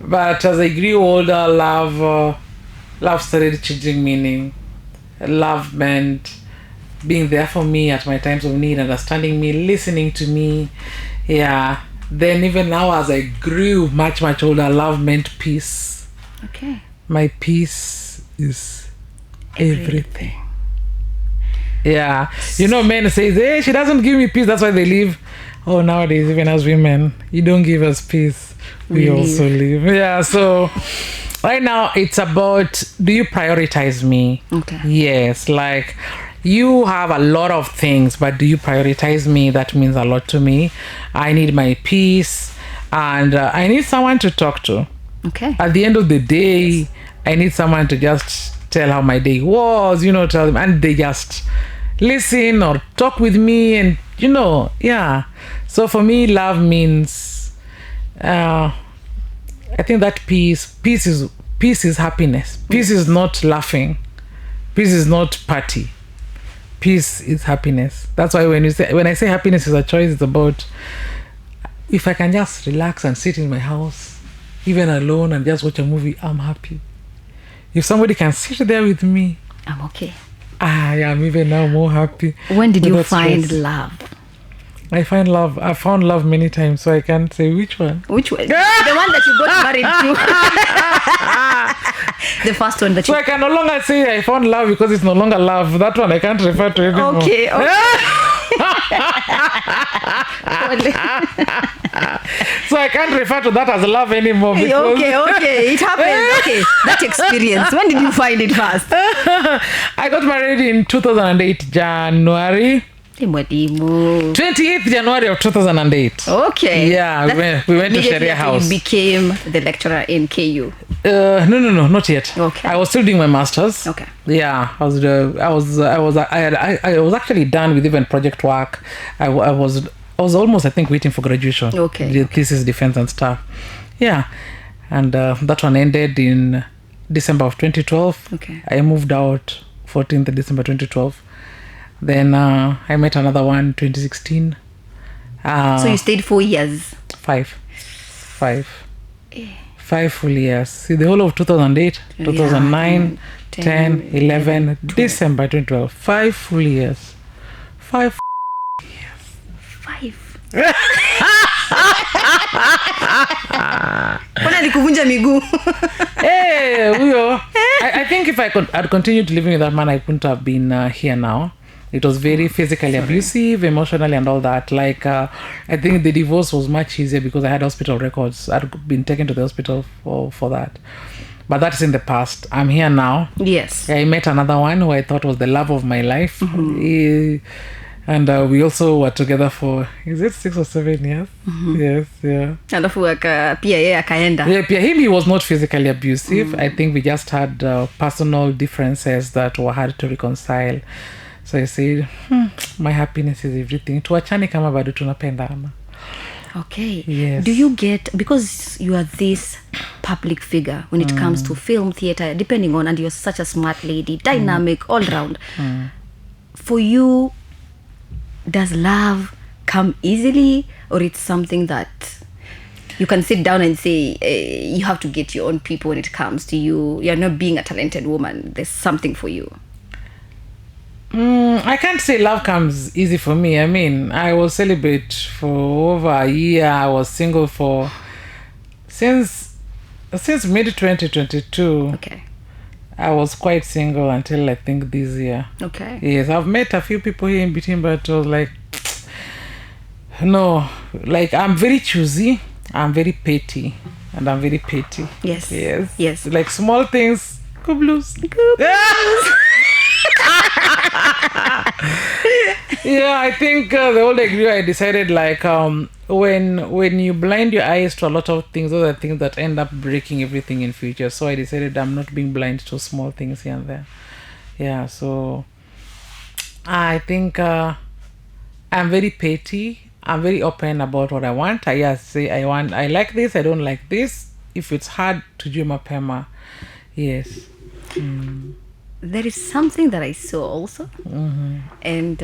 But as I grew older, love started changing meaning. Love meant being there for me at my times of need, understanding me, listening to me. Yeah. Then even now, as I grew much, much older, love meant peace. Okay. My peace is everything. Yeah. Men say, hey, she doesn't give me peace, that's why they leave. Oh, nowadays, even as women, you don't give us peace, we also leave. Yeah, so right now, it's about, do you prioritize me? Okay. Yes, like, you have a lot of things, but do you prioritize me? That means a lot to me. I need my peace, and I need someone to talk to. Okay. At the end of the day, I need someone to just tell how my day was, tell them, and they just listen or talk with me, and So for me, love means, I think that peace is happiness. Peace is not laughing. Peace is not party. Peace is happiness. That's why when I say happiness is a choice, it's about if I can just relax and sit in my house, even alone, and just watch a movie, I'm happy. If somebody can sit there with me, I'm okay. I am even now more happy. When did you find love? I found love many times, so I can't say which one. Which one? The one that you got married to. The first one that you... So I can no longer say I found love because it's no longer love. That one I can't refer to anymore. Okay. So I can't refer to that as love anymore. Because... Okay. It happened. Okay. That experience. When did you find it first? I got married in 2008, January. 28th January of 2008. Okay. Yeah, we went to Sharia House. You became the lecturer in KU. No, not yet. Okay. I was still doing my masters. Okay. Yeah, I was actually done with even project work. I was almost, I think, waiting for graduation. Okay. The thesis, defense, and stuff. Yeah, and that one ended in December of 2012. Okay. I moved out 14th December 2012. Then I met another one 2016. So you stayed 4 years? 5 full years. See, the whole of 2008, 2009, 10, 11, December 2012. 5 full years. 5 years. 5. Mbona alikuvunja miguu? I think if I'd continued living with that man, I couldn't have been here now. It was very physically abusive, emotionally, and all that. Like, I think the divorce was much easier because I had hospital records. I'd been taken to the hospital for that. But that's in the past. I'm here now. Yes. I met another one who I thought was the love of my life. And we also were together for, is it 6 or 7 years? Yes, yeah. Alafu pia yeye akaenda. Yeah, pia him, he was not physically abusive. I think we just had personal differences that were hard to reconcile. So I said, my happiness is everything. Tuachane kama bado tunapendana. Okay. Yes. Do you get, because you are this public figure when it comes to film, theater, depending on, and you're such a smart lady, dynamic, all round. For you, does love come easily, or it's something that you can sit down and say you have to get your own people when it comes to you? You're not being a talented woman. There's something for you. I can't say love comes easy for me. I mean, I was celibate for over a year. I was single for since mid 2022. Okay. I was quite single until I think this year. Okay. Yes, I've met a few people here in between, but I was like, no, like I'm very choosy, I'm very petty, and I'm very petty. Yes. Yes. Yes. Like small things, go blues. Yeah, I think the older I grew, I decided like when you blind your eyes to a lot of things, those are things that end up breaking everything in future. So I decided I'm not being blind to small things here and there. Yeah, so I think I'm very petty. I'm very open about what I want. I say I like this, I don't like this. If it's hard to do my pema, yes. There is something that I saw also, and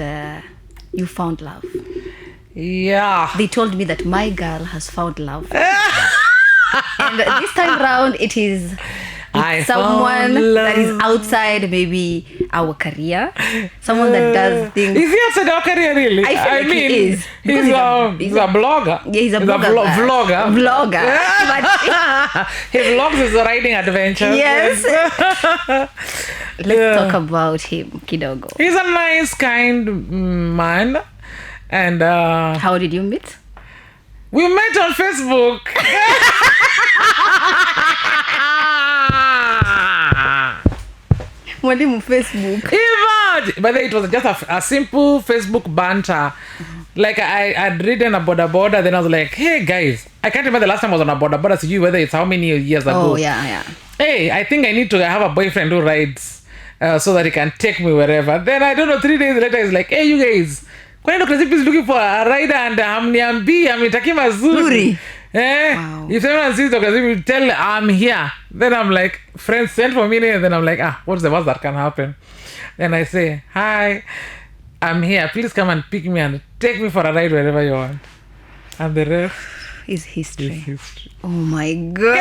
you found love. Yeah. They told me that my girl has found love. And this time round, it's someone that is outside maybe our career, someone that does things. Is he outside our career really? I feel like he is. He's a blogger. Yeah, he's a blogger. Vlogger. But He vlogs his riding adventures. yes. Let's talk about him, kidogo. He's a nice, kind man. And How did you meet? we met on Facebook. Mwalimu Facebook. Even, but it was just a simple Facebook banter. Like I'd ridden a boda, then I was like, hey guys, I can't remember the last time I was on a boda, so you whether it's how many years ago. Oh yeah. Hey, I think I need to have a boyfriend who rides so that he can take me wherever. Then I don't know, 3 days later he's like, hey you guys, kwani Dr. Zippy is looking for a rider and hamniambi, amitaki mazuri. Wow. If anyone sees Dr. Zippy, tell I'm here. Then I'm like, friends send for me, and then I'm like, what's the worst that can happen? Then I say, hi, I'm here. Please come and pick me and take me for a ride wherever you want. And the rest Is history. is history. Oh my god.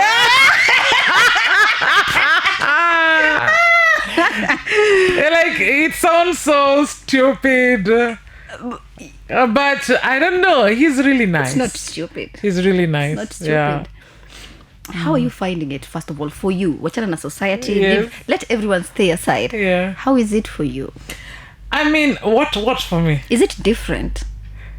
Like, it sounds so stupid. But I don't know. He's really nice. It's not stupid. He's really nice. Not stupid. Yeah. How are you finding it, first of all, for you? Wachana na society. Yes. Let everyone stay aside. Yeah. How is it for you? I mean, what for me? Is it different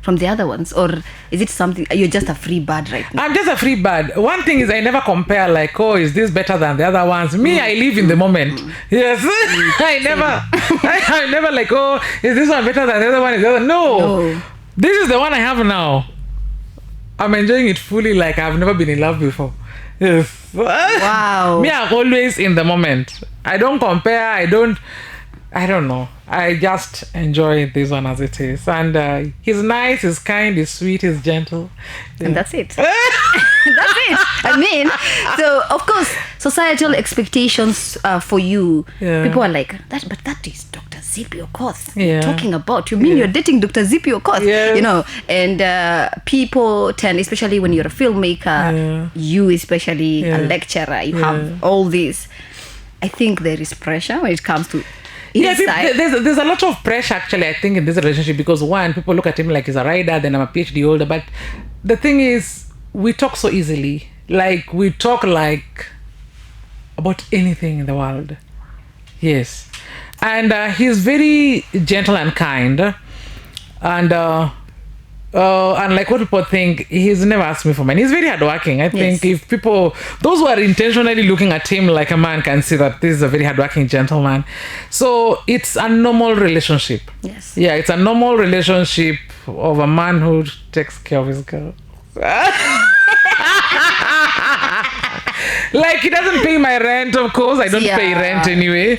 from the other ones, or is it something you're just a free bird right now? I'm just a free bird. One thing is I never compare like, oh, is this better than the other ones? Me, I live in the moment. Yes. I never like, oh, is this one better than the other one? Is the other? No. This is the one I have now. I'm enjoying it fully like I've never been in love before. Yes. Wow. Me, I'm always in the moment. I don't compare. I don't know. I just enjoy this one as it is. And he's nice, he's kind, he's sweet, he's gentle. Yeah. And that's it. That's it. I mean, so of course, societal expectations for you, people are like, but that is Dr. Zippy Okoth talking about. You mean you're dating Dr. Zippy Okoth? Yes. You know, and people tend, especially when you're a filmmaker, you especially a lecturer, you have all this. I think there is pressure when it comes to there's a lot of pressure actually, I think, in this relationship, because one, people look at him like he's a rider, then I'm a PhD holder, but the thing is, we talk so easily. Like, we talk like about anything in the world. Yes. And he's very gentle and kind, and unlike what people think, he's never asked me for money. He's very hardworking. I think if people, those who are intentionally looking at him like a man, can see that this is a very hardworking gentleman. So it's a normal relationship. Yes. Yeah, it's a normal relationship of a man who takes care of his girl. Like, he doesn't pay my rent, of course. I don't pay rent anyway.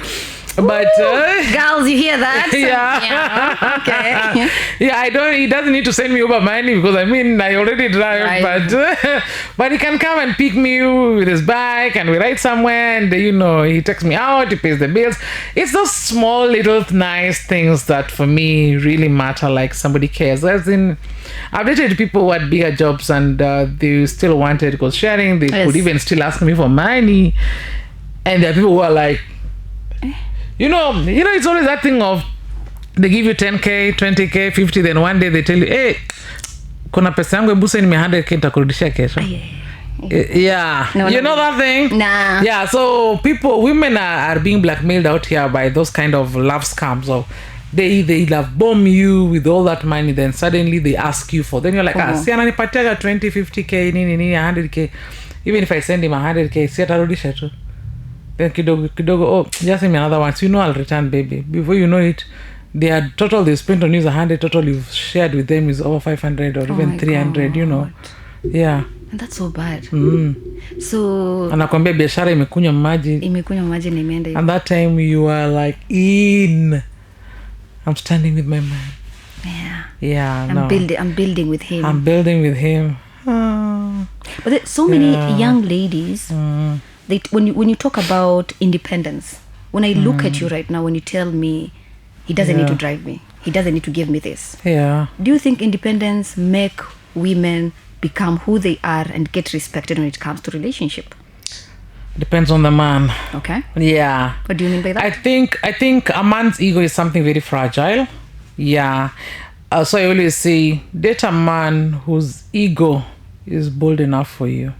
But girls, you hear that? Yeah. Okay. Yeah, he doesn't need to send me Uber money because I already drive. Right. But he can come and pick me with his bike and we ride somewhere and he takes me out, he pays the bills. It's those small little nice things that for me really matter, like somebody cares. As in, I've dated people who had bigger jobs and they still wanted because sharing. They could even still ask me for money. And there are people who are like, it's always that thing of they give you 10k, 20k, 50, then one day they tell you, hey, kuna pesa yangu ebu send me 100k nitakurudishia kesho. Yeah. No, you know that thing? Nah. Yeah, so women are being blackmailed out here by those kind of love scams of they love bomb you with all that money, then suddenly they ask you for, then you're like, si ananipatiaga 20, 50k, nini, 100k. Even if I send him 100k, si atarudisha tu. Then kidogo, just send me another one. So I'll return, baby. Before you know it, their total they spent on you is 100. Total you've shared with them is over 500 or even 300. God. Yeah. And that's so bad. So anakwambia biashara imekunywa maji. Na imeenda. And that time you are like, I'm standing with my man. Yeah. I'm building with him. But there's so many young ladies. When you talk about independence, when I look at you right now, when you tell me he doesn't need to drive me, he doesn't need to give me this. Yeah. Do you think independence make women become who they are and get respected when it comes to relationship? Depends on the man. Okay. Yeah. What do you mean by that? I think a man's ego is something very fragile. Yeah. So I always say, date a man whose ego is bold enough for you.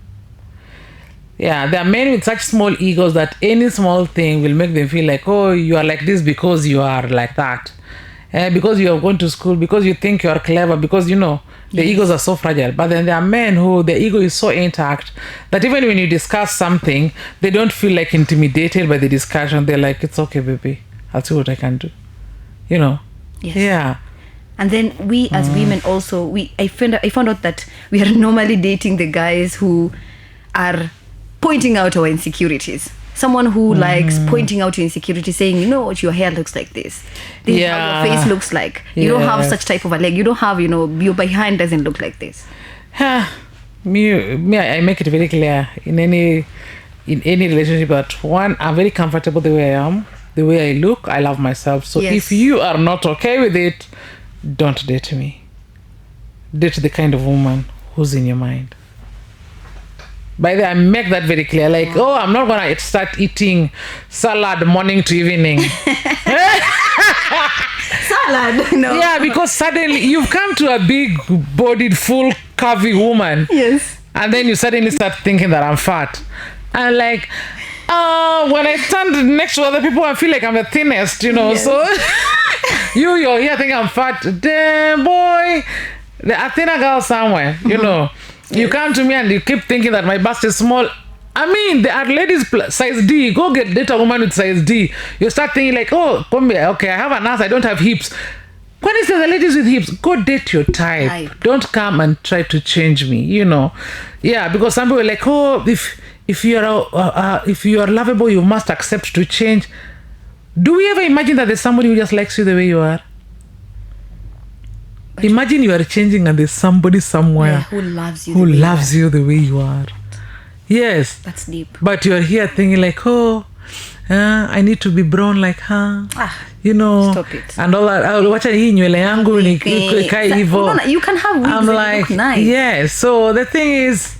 Yeah, there are men with such small egos that any small thing will make them feel like, oh, you are like this because you are like that. Because you have gone to school, because you think you are clever, because the egos are so fragile. But then there are men who the ego is so intact that even when you discuss something, they don't feel like intimidated by the discussion. They're like, it's okay, baby. I'll see what I can do. Yes. Yeah. And then we as women also, I found out that we are normally dating the guys who are pointing out our insecurities. Someone who likes pointing out your insecurity, saying, what your hair looks like this is how your face looks like. You don't have such type of a leg. You don't have, your behind doesn't look like this. Me, I make it very clear in any relationship that one, I'm very comfortable the way I am, the way I look, I love myself. So if you are not okay with it, don't date me. Date the kind of woman who's in your mind. By the way, I make that very clear. Like, I'm not going to start eating salad morning to evening. Salad? No. Yeah, because suddenly you've come to a big-bodied, full, curvy woman. Yes. And then you suddenly start thinking that I'm fat. And like, when I stand next to other people, I feel like I'm the thinnest, Yes. So you're here thinking I'm fat. Damn, boy. A thinner girl somewhere, You come to me and you keep thinking that my bust is small. I mean, there are ladies size D. Go date a woman with size D. You start thinking like, okay, I have an ass, I don't have hips. When is there the ladies with hips? Go date your type. Don't come and try to change me, Yeah, because some people are like, if you are lovable, you must accept to change. Do we ever imagine that there's somebody who just likes you the way you are? Imagine you are changing and there's somebody somewhere who loves you the way you are. Yes. That's deep. But you're here thinking like, I need to be brown like her. Stop it. And all that. Wacha hii nywele yangu nikae hivyo. You can have wigs that look nice. Yes. So the thing is,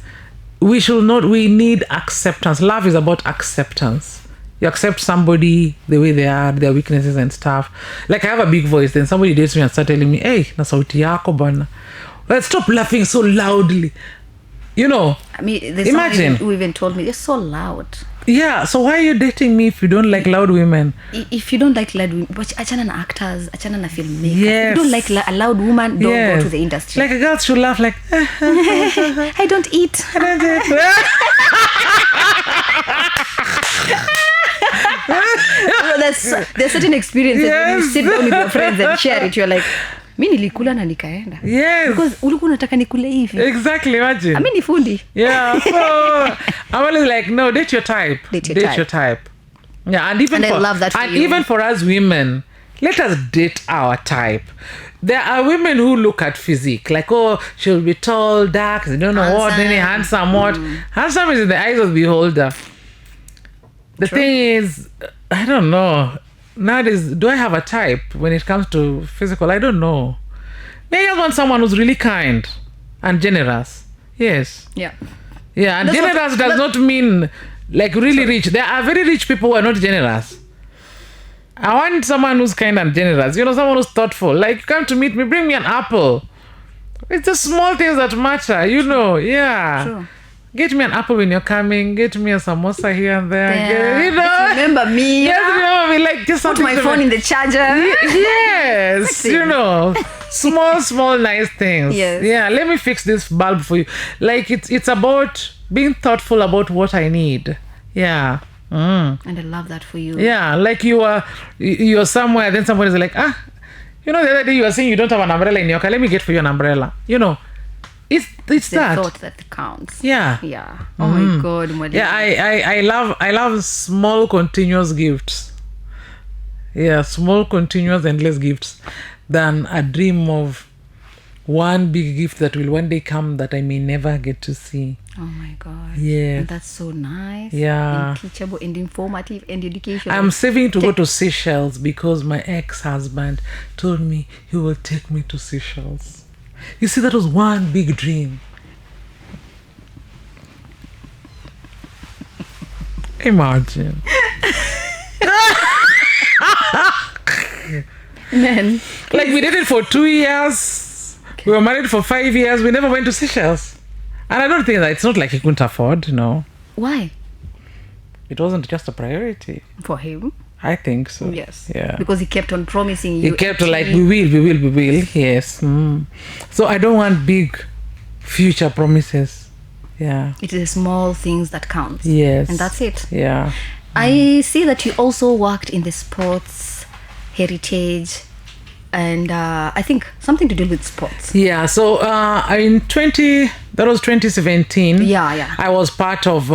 we need acceptance. Love is about acceptance. You accept somebody the way they are, their weaknesses and stuff. Like I have a big voice, then somebody dates me and start telling me, hey, na sauti yako bana. Let's stop laughing so loudly. I mean, there's imagine who even told me, you're so loud. Yeah, so why are you dating me if you don't like loud women? If you don't like loud women, but achana na actors, achana na filmmaker. Yes. If you don't like a loud woman, don't go to the industry. Like a girl should laugh like, I don't eat. There's certain experiences when you sit down with your friends and share it, you're like, mi nilikula na nikaenda. Yes. Because ulikuwa unataka nikule hivi. Exactly, imagine. I mean ni fundi. Yeah, so I'm always like, no, date your type. Date your type. Yeah, and even And I for, love that for and you. even for us women, let us date our type. There are women who look at physique, like, oh, she'll be tall, dark, they don't know what, any handsome, what. Handsome is in the eyes of the beholder. The True. thing is, I don't know. Nowadays, do I have a type when it comes to physical? I don't know. Maybe I want someone who's really kind and generous. Yes. Yeah. Yeah, and That's what- generous does not mean like really rich. There are very rich people who are not generous. I want someone who's kind and generous. You know, someone who's thoughtful. Like, come to meet me, bring me an apple. It's the small things that matter, you know. Yeah. True. Get me an apple when you're coming. Get me a samosa here and there. Yeah. You know. Just remember me. Yes, remember me. Like, just Put something my to phone in the charger. Yes, Sexy. you know, small nice things. Yes. Yeah, let me fix this bulb for you. Like, it's about being thoughtful about what I need. Yeah. And I love that for you. Yeah, like you're somewhere, then somebody's like, you know, the other day you were saying you don't have an umbrella in your car. Let me get for you an umbrella. You know, it's The that. thought that counts. Yeah. Yeah. Oh my God, Mwalimu. Yeah, I love small continuous gifts. Yeah, small continuous endless gifts than a dream of one big gift that will one day come that I may never get to see. Oh my God. Yeah. And that's so nice. Yeah. And teachable and informative and educational. I'm saving to go to Seychelles because my ex-husband told me he will take me to Seychelles. You see, that was one big dream. Imagine. Men. Like, we did it for 2 years. We were married for 5 years. We never went to Seychelles. And I don't think that it's not like he couldn't afford, no. Why? It wasn't just a priority. For him? I think so. Yes. Yeah. Because he kept on promising you. He kept like, we will. Yes. So I don't want big future promises. Yeah. It is the small things that count. Yes. And that's it. Yeah. I see that you also worked in the sports, heritage, and I think something to do with sports. Yeah. So that was 2017. Yeah. I was part of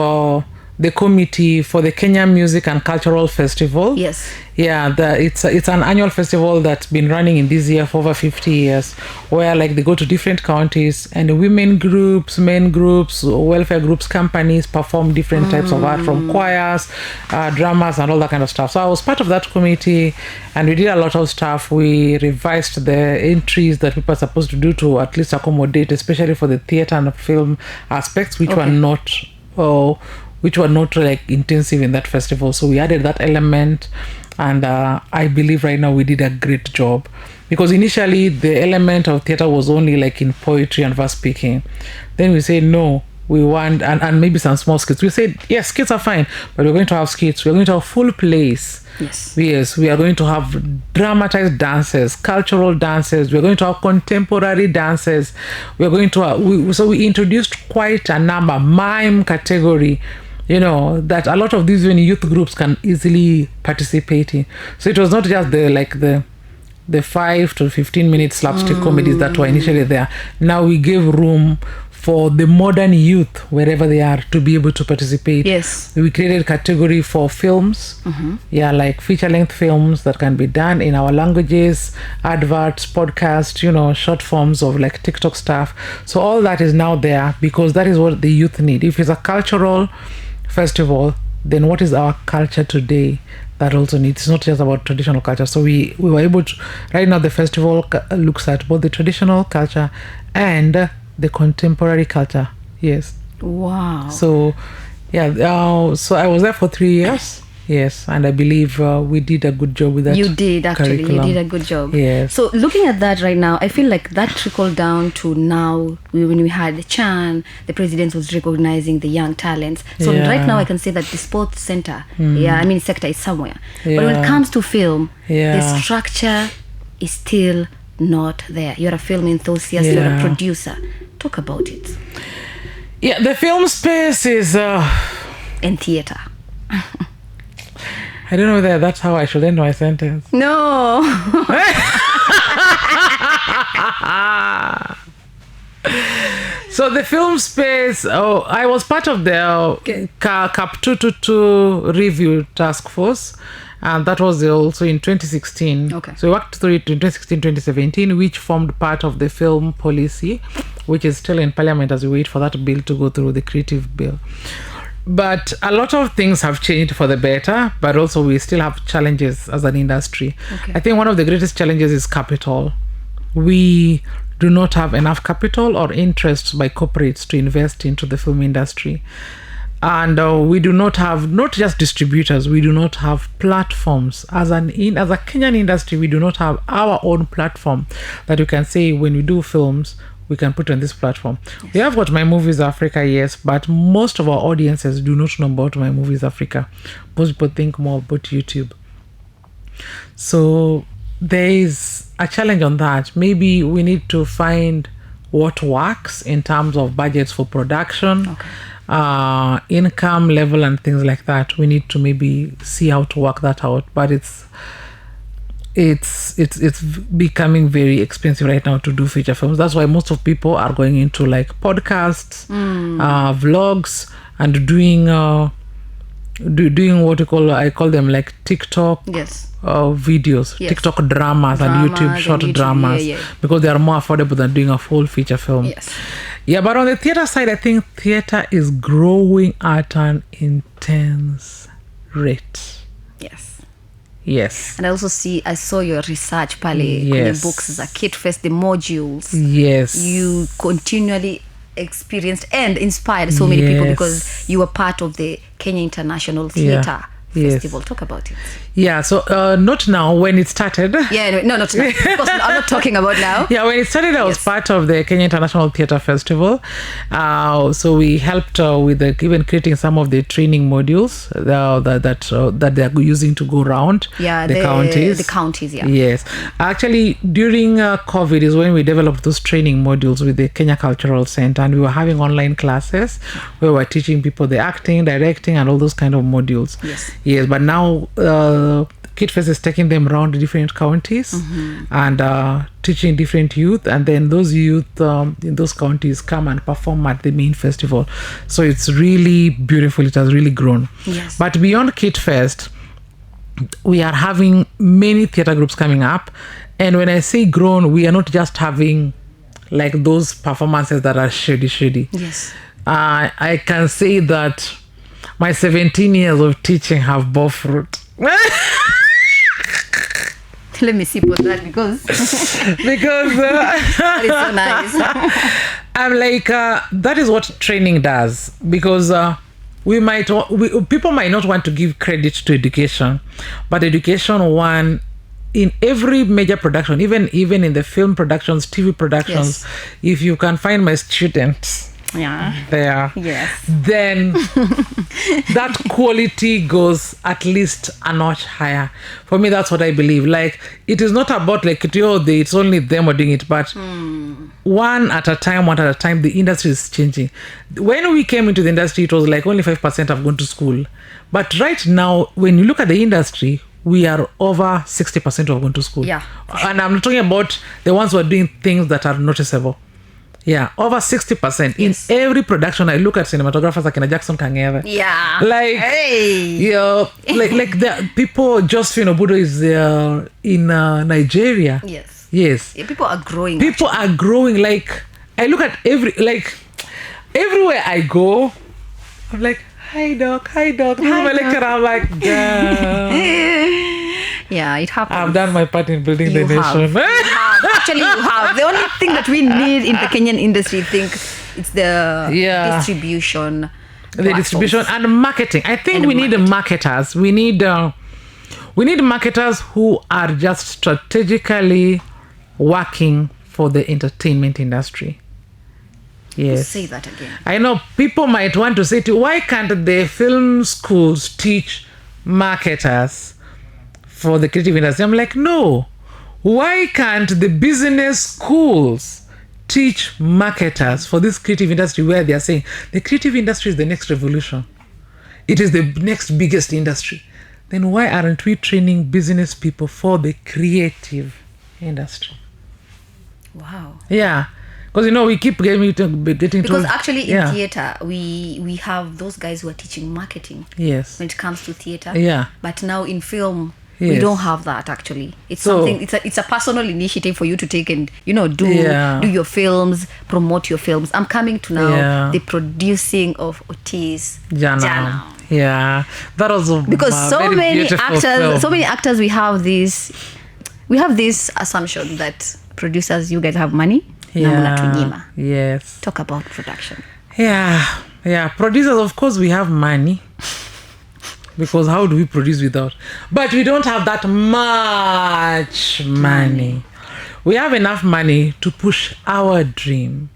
the committee for the Kenyan Music and Cultural Festival. Yes. Yeah, it's an annual festival that's been running in this year for over 50 years, where like they go to different counties and women groups, men groups, welfare groups, companies perform different types of art, from choirs, dramas, and all that kind of stuff. So I was part of that committee, and we did a lot of stuff. We revised the entries that people are supposed to do to at least accommodate, especially for the theater and film aspects, which were not like intensive in that festival. So we added that element, and I believe right now we did a great job, because initially the element of theater was only like in poetry and verse speaking. Then we said no, we want and maybe some small skits. We said yes, skits are fine, but we're going to have skits. We're going to have full plays. Yes. Yes, we are going to have dramatized dances, cultural dances. We're going to have contemporary dances. We're going to have, so we introduced quite a number, mime category, you know, that a lot of these youth groups can easily participate in. So it was not just the 5 to 15 minute slapstick comedies that were initially there. Now we gave room for the modern youth, wherever they are, to be able to participate. Yes. We created a category for films, like feature-length films that can be done in our languages, adverts, podcasts, you know, short forms of like TikTok stuff. So all that is now there, because that is what the youth need. If it's a cultural festival, then what is our culture today that also needs? It's not just about traditional culture. So we were able to, right now the festival looks at both the traditional culture and the contemporary culture. Yes. Wow. So so I was there for 3 years. Yes, and I believe we did a good job with that. You did, actually. curriculum. You did a good job. Yes. So looking at that right now, I feel like that trickled down to now when we had Chan, the president was recognizing the young talents. So Yeah. right now I can say that the sports center, sector is somewhere. But when it Yeah. comes to film, Yeah. the structure is still not there. You're a film enthusiast, you're a Yeah. producer. Talk about it. Yeah, the film space is... And theater. I don't know whether that's how I should end my sentence. No. So the film space, I was part of the CAP 222 review task force. And that was also in 2016. Okay. So we worked through it in 2016, 2017, which formed part of the film policy, which is still in Parliament as we wait for that bill to go through, the creative bill. But a lot of things have changed for the better, but also we still have challenges as an industry. Okay. I think one of the greatest challenges is capital. We do not have enough capital or interest by corporates to invest into the film industry. And we do not have, not just distributors, we do not have platforms. As a Kenyan industry, we do not have our own platform that you can say, when we do films, we can put on this platform. Yes. We have got My Movies Africa, yes, but most of our audiences do not know about My Movies Africa. Most people think more about YouTube. So there is a challenge on that. Maybe we need to find what works in terms of budgets for production. Okay. Income level and things like that. We need to maybe see how to work that out, but it's becoming very expensive right now to do feature films. That's why most of people are going into like podcasts, vlogs, and doing what I call them like TikTok videos, yes. TikTok dramas and YouTube short dramas, because they are more affordable than doing a full feature film. Yes. Yeah, but on the theater side, I think theater is growing at an intense rate. Yes. And I saw your research pale, kwenye books za KitFest, the modules. Yes. You continually experienced and inspired so many people because you were part of the Kenya International Theatre Festival. Talk about it. Yeah, so not now, when it started. Yeah, no, not now. Of course, I'm not talking about now. Yeah, when it started, I was part of the Kenya International Theatre Festival. So we helped with even creating some of the training modules that they're using to go around the counties. The counties, yeah. Yes. Actually, during COVID is when we developed those training modules with the Kenya Cultural Center, and we were having online classes where we were teaching people the acting, directing, and all those kind of modules. Yes, but now KitFest is taking them around different counties and teaching different youth, and then those youth in those counties come and perform at the main festival. So it's really beautiful. It has really grown. Yes. But beyond KitFest, we are having many theatre groups coming up, and when I say grown, we are not just having like those performances that are shady. Yes. I can say that my 17 years of teaching have bore fruit. Let me sip on that because that is so nice. I'm like, that is what training does, because people might not want to give credit to education, but education in every major production, even in the film productions, TV productions, if you can find my students there, then that quality goes at least a notch higher. For me, that's what I believe. Like, it is not about like it's only them are doing it, but one at a time, the industry is changing. When we came into the industry, it was like only 5% have gone to school, but right now, when you look at the industry, we are over 60% have gone to school. And I'm talking about the ones who are doing things that are noticeable. Yeah, over 60%. In every production, I look at cinematographers like Jackson Kangeve. Yeah. Like, like the people, Josephine Obudo is in Nigeria. Yes. Yeah, people are growing. Are growing. Like, I look at everywhere I go, I'm like, hi doc. I'm like, damn. Yeah, it happens. I've done my part in building the nation. Actually, you have. The only thing that we need in the Kenyan industry, I think, it's the distribution. The distribution and marketing. I think we need marketers. We need marketers who are just strategically working for the entertainment industry. Yes. Say that again. I know people might want to say to you, why can't the film schools teach marketers for the creative industry? I'm like, no. Why can't the business schools teach marketers for this creative industry, where they are saying the creative industry is the next revolution? It is the next biggest industry. Then why aren't we training business people for the creative industry? Wow. Yeah. Because we keep getting Because told, actually in theater we have those guys who are teaching marketing yes, when it comes to theater. yeah, But now in film we Yes. don't have that actually. It's So- something it's a personal initiative for you to take and do Yeah. do your films, promote your films. I'm coming to now Yeah. the producing of Otis Jana. Yeah, that was a because so very many beautiful actors film. we have this assumption that producers, you guys have money na Yeah, mnatunyima. yes, Talk about production. yeah. Producers, of course, we have money. Because how do we produce without? But we don't have that much money. We have enough money to push our dream,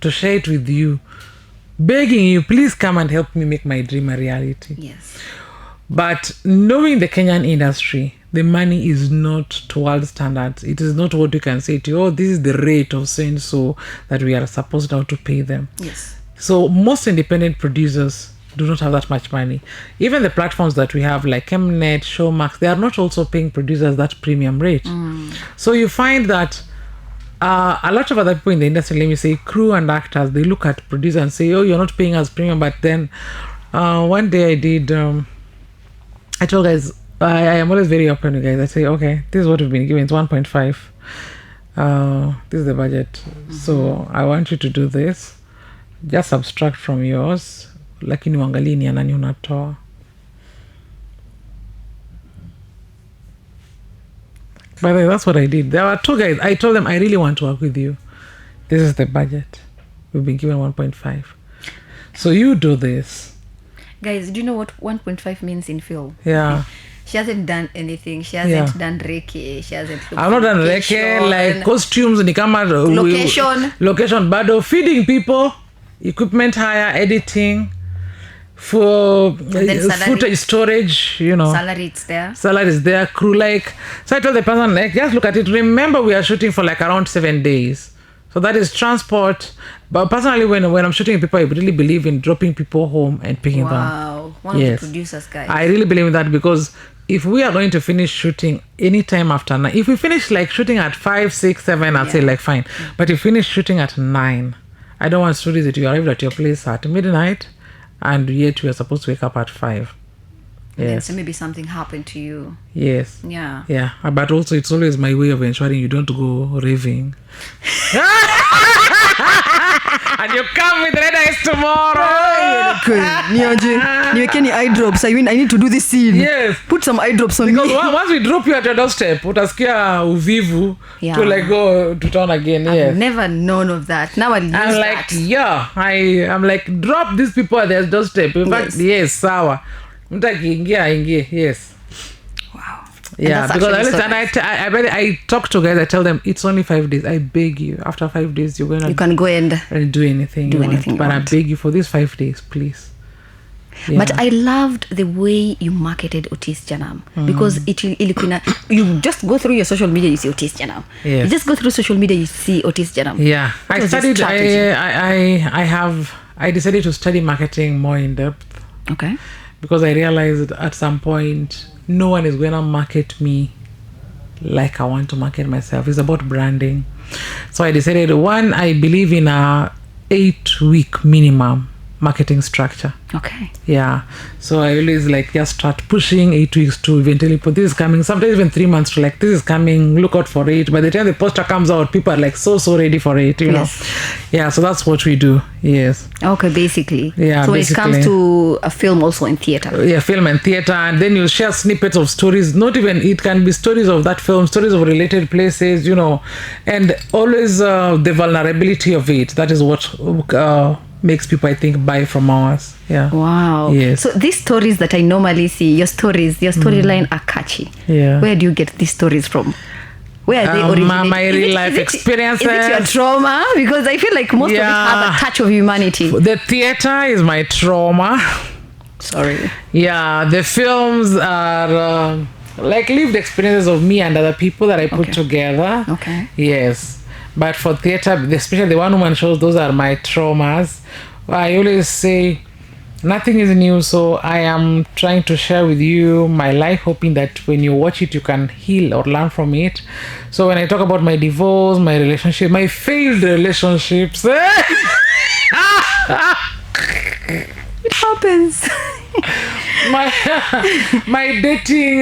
to share it with you, begging you, please come and help me make my dream a reality. Yes. But knowing the Kenyan industry, the money is not to world standards. It is not what you can say to you, oh, this is the rate of so and so that we are supposed now to pay them. Yes. So most independent producers do not have that much money. Even the platforms that we have like Mnet, Showmax, they are not also paying producers that premium rate. So you find that a lot of other people in the industry, let me say crew and actors, they look at producers and say, oh, you're not paying us premium. But then one day I told guys, I am always very open with guys. I say, okay, this is what we've been given. It's 1.5. This is the budget. So I want you to do this. Just subtract from yours. Lakini uangalie ni ya nani unatoa. By the way, that's what I did. There were two guys. I told them, I really want to work with you. This is the budget. We've been given 1.5. So you do this. Guys, do you know what 1.5 means in film? Yeah. She hasn't done anything. She hasn't done reke. She hasn't looked I've not done location. reke, like costumes, ni kama Location. Location, bado feeding people, equipment hire, editing, for then salary. footage storage, Salary, it's there. Salary is there, crew like. So I told the person, like, just look at it. Remember, we are shooting for like around 7 days. So that is transport. But personally, when I'm shooting with people, I really believe in dropping people home and picking them. Wow. One of the producers, guys. I really believe in that because if we are going to finish shooting anytime after 9, if we finish like shooting at 5, 6, 7, I'd say like fine. But if we finish shooting at 9, I don't want stories that you arrived at your place at midnight and yet we are supposed to wake up at 5. Yes. So maybe something happened to you. Yes. Yeah. Yeah. But also it's always my way of ensuring you don't go raving. And you come with red eyes tomorrow. Niwekeni eye drops. I mean, I need to do this scene. Yes. Put some eye drops on Because me. once we drop you at your doorstep, utasikia uvivu Yeah. to like go to town again. I've Yes. never known of that. Now I'll use I'm like, that. yeah, I'm like, drop these people at their doorstep. In fact, yes, sawa. Mtu akiingia aingie, yes. Wow. Yeah, that's because actually so I talk to guys, I tell them it's only 5 days. I beg you, after 5 days, you're going you to can go and do anything you want. you But want. I beg you for these 5 days, please. Yeah. But I loved the way you marketed Otis Janam because you just go through your social media, you see Otis Janam. Yes. You just go through social media, you see Otis Janam. Yeah, What I was the studied. strategy? I decided to study marketing more in depth Okay. because I realized at some point no one is going to market me like I want to market myself. It's about branding. So I decided, one, I believe in a 8-week minimum marketing structure. Okay. Yeah. So I always like just start pushing 8 weeks to eventually put this is coming, sometimes even 3 months to like this is coming, look out for it. By the time the poster comes out, people are like so ready for it, you know. Yeah, so that's what we do. Yes. Okay, basically. Yeah, so basically. when it comes to a film also in theater. Yeah, film and theater, and then you share snippets of stories. Not even, it can be stories of that film, stories of related places, you know, and always the vulnerability of it. That is what makes people, I think, buy from ours. Yeah. Wow. Yes. So these stories that I normally see, your storyline are catchy. Yeah. Where do you get these stories from? Where are they originating? My real life experiences. Is it your trauma? Because I feel like most of it have a touch of humanity. The theater is my trauma. Sorry. Yeah, the films are like lived experiences of me and other people that I put together. Okay. Yes. But for theater, especially the one-woman shows, those are my traumas. I always say Nothing is new, so I am trying to share with you my life, hoping that when you watch it, you can heal or learn from it. So when I talk about my divorce, my relationship, my failed relationships, It happens. my dating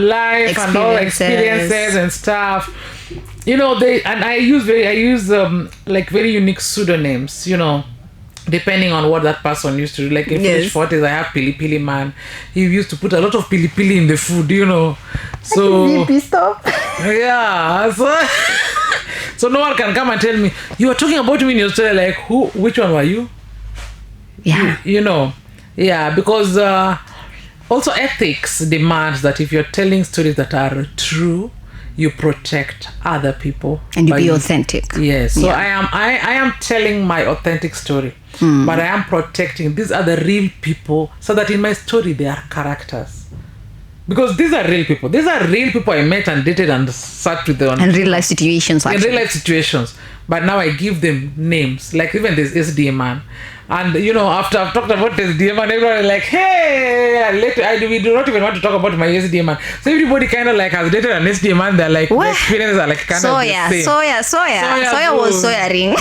life and all experiences and stuff. I use like very unique pseudonyms, depending on what that person used to do. Like in Finish 40s, I have Pili Pili Man. He used to put a lot of Pili Pili in the food, So Zippy, stop. yeah, so no one can come and tell me, you were talking about me in your story, like which one were you? Yeah. Yeah, because also ethics demands that if you're telling stories that are true, you protect other people And you be authentic. Yes. So I am telling my authentic story, but I am protecting these are the real people, so that in my story they are characters. Because these are real people. These are real people I met and dated and sat with them. And real life situations, actually. In real life situations. But now I give them names. Like even this SDA man. And after I've talked about SDA man, everyone is like, hey, we do not even want to talk about my SDA man. So everybody kind of like has dated an SDA man. They're like, the experiences are like kind of the same. Soya was soyaring.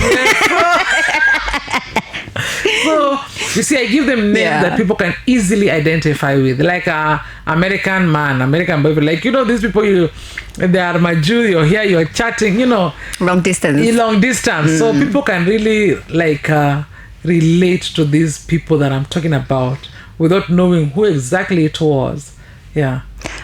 So you see, I give them names that people can easily identify with, like American man, American boyfriend. Like these people, they are my Jew. You're here, you're chatting. Long distance. So people can really like relate to these people that I'm talking about without knowing who exactly it was. Yeah.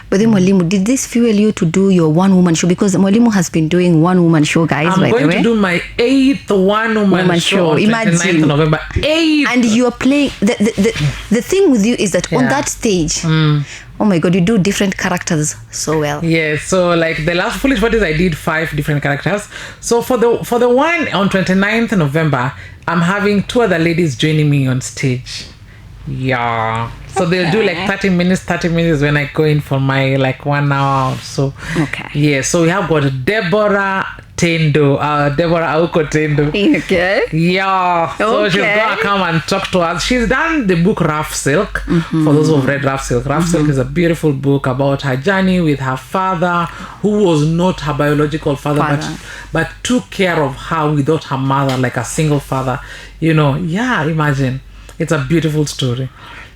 But then Mwalimu, did this fuel you to do your one-woman show? Because Mwalimu has been doing one-woman show, guys, I'm going to do my 8th one-woman show on 29th November. 8th! And you are playing... The thing with you is that on that stage, oh my God, you do different characters so well. Yeah, so like the last Foolish Parties, I did 5 different characters. So for the one on 29th November, I'm having 2 other ladies joining me on stage. Yeah. So they'll do like 30 minutes when I go in for my like 1 hour or so. Okay. Yeah, so we have got Deborah Auko Tendo. Okay. Yeah. So she's gonna come and talk to us. She's done the book Rough Silk. For those who have read Rough Silk. Rough Silk is a beautiful book about her journey with her father, who was not her biological father. But took care of her without her mother, like a single father. Imagine. It's a beautiful story.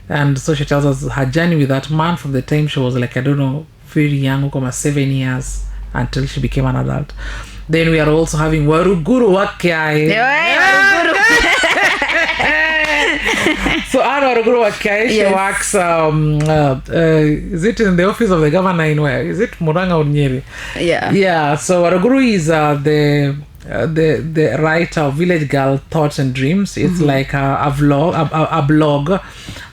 And so she tells us her journey with that man from the time she was like, I don't know, very young, 7 years, until she became an adult. Then we are also having Waruguru Wakiai. So Waruguru Wakiai, she works, is it in the office of the governor in where? Is it Muranga or Nyeri? Yeah. Yeah, so Waruguru is the writer of Village Girl Thoughts and Dreams. It's like a blog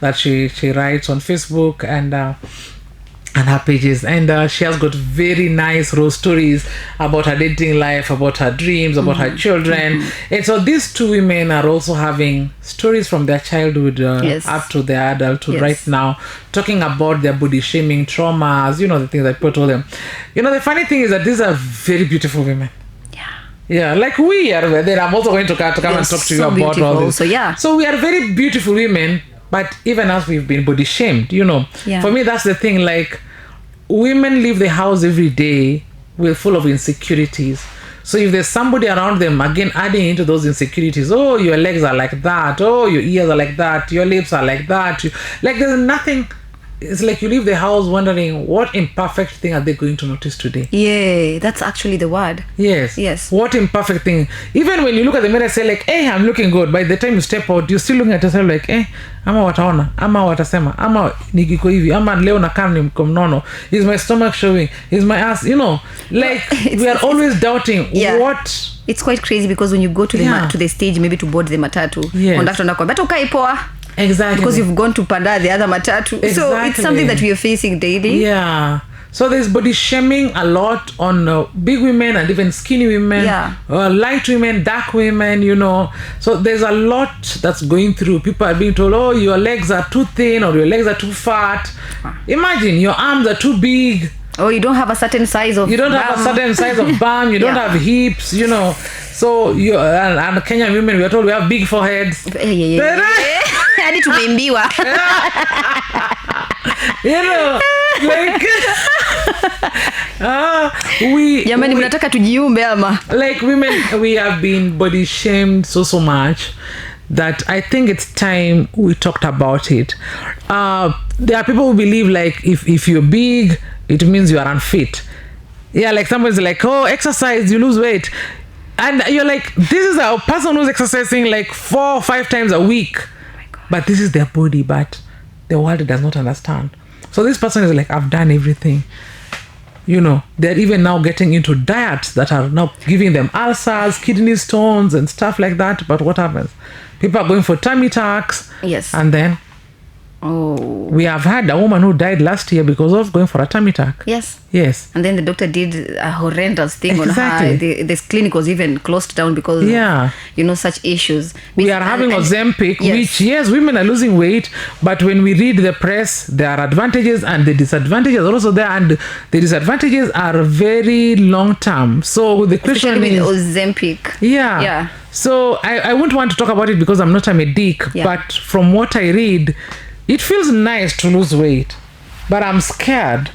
that she writes on Facebook and her pages, and she has got very nice role stories about her dating life, about her dreams, about her children. And so these 2 women are also having stories from their childhood up to their adulthood right now, talking about their body shaming traumas, the things that people told them. The funny thing is that these are very beautiful women. Yeah, like we are there. I'm also going to come and talk to you about all this. So we are very beautiful women, but even as we've been body shamed, For me, that's the thing. Like, women leave the house every day full of insecurities. So if there's somebody around them, again, adding into those insecurities, oh, your legs are like that, oh, your ears are like that, your lips are like that. Like, there's nothing. It's like you leave the house wondering, what imperfect thing are they going to notice today? Yeah, that's actually the word. Yes. What imperfect thing? Even when you look at the mirror, say like, hey, I'm looking good. By the time you step out, you're still looking at yourself like, ama wataona, ama watasema, ama nigiko hivi, ama leo nakaa ni mnono. Is my stomach showing? Is my ass, like we are always doubting what. It's quite crazy because when you go to the stage, maybe to board the matatu, conductor anakuambia bata ukae poa. Exactly. Because you've gone to Panda, the other matatu. Exactly. So it's something that we are facing daily. Yeah. So there's body shaming a lot on big women and even skinny women, light women, dark women, So there's a lot that's going through. People are being told, oh, your legs are too thin or your legs are too fat. Imagine your arms are too big. Oh, you don't have a certain size of You don't have a certain size of bum. You don't have hips, So and Kenyan women, we are told we have big foreheads. hadi tumeimbiwa. You know, like Jamani mnataka tujiumbe ama? Like women, we have been body shamed so much that I think it's time we talked about it. There are people who believe like if you're big, it means you are unfit. Yeah, like someone's like, oh, exercise, you lose weight. And you're like, this is a person who's exercising like 4 or 5 times a week. Oh my God. But this is their body, but the world does not understand. So this person is like, I've done everything. You know, they're even now getting into diets that are now giving them ulcers, kidney stones and stuff like that. But what happens? People are going for tummy tucks. Yes. And then we have had a woman who died last year because of going for a tummy tuck. Yes. Yes. And then the doctor did a horrendous thing Exactly. on her. This clinic was even closed down because of, you know, such issues. We are having Ozempic, yes. which, yes, women are losing weight, but when we read the press, there are advantages and the disadvantages are also there, and the disadvantages are very long term. So the question Especially with is Ozempic. Yeah. So I wouldn't want to talk about it because I'm not a medic, but from what I read, it feels nice to lose weight, but I'm scared.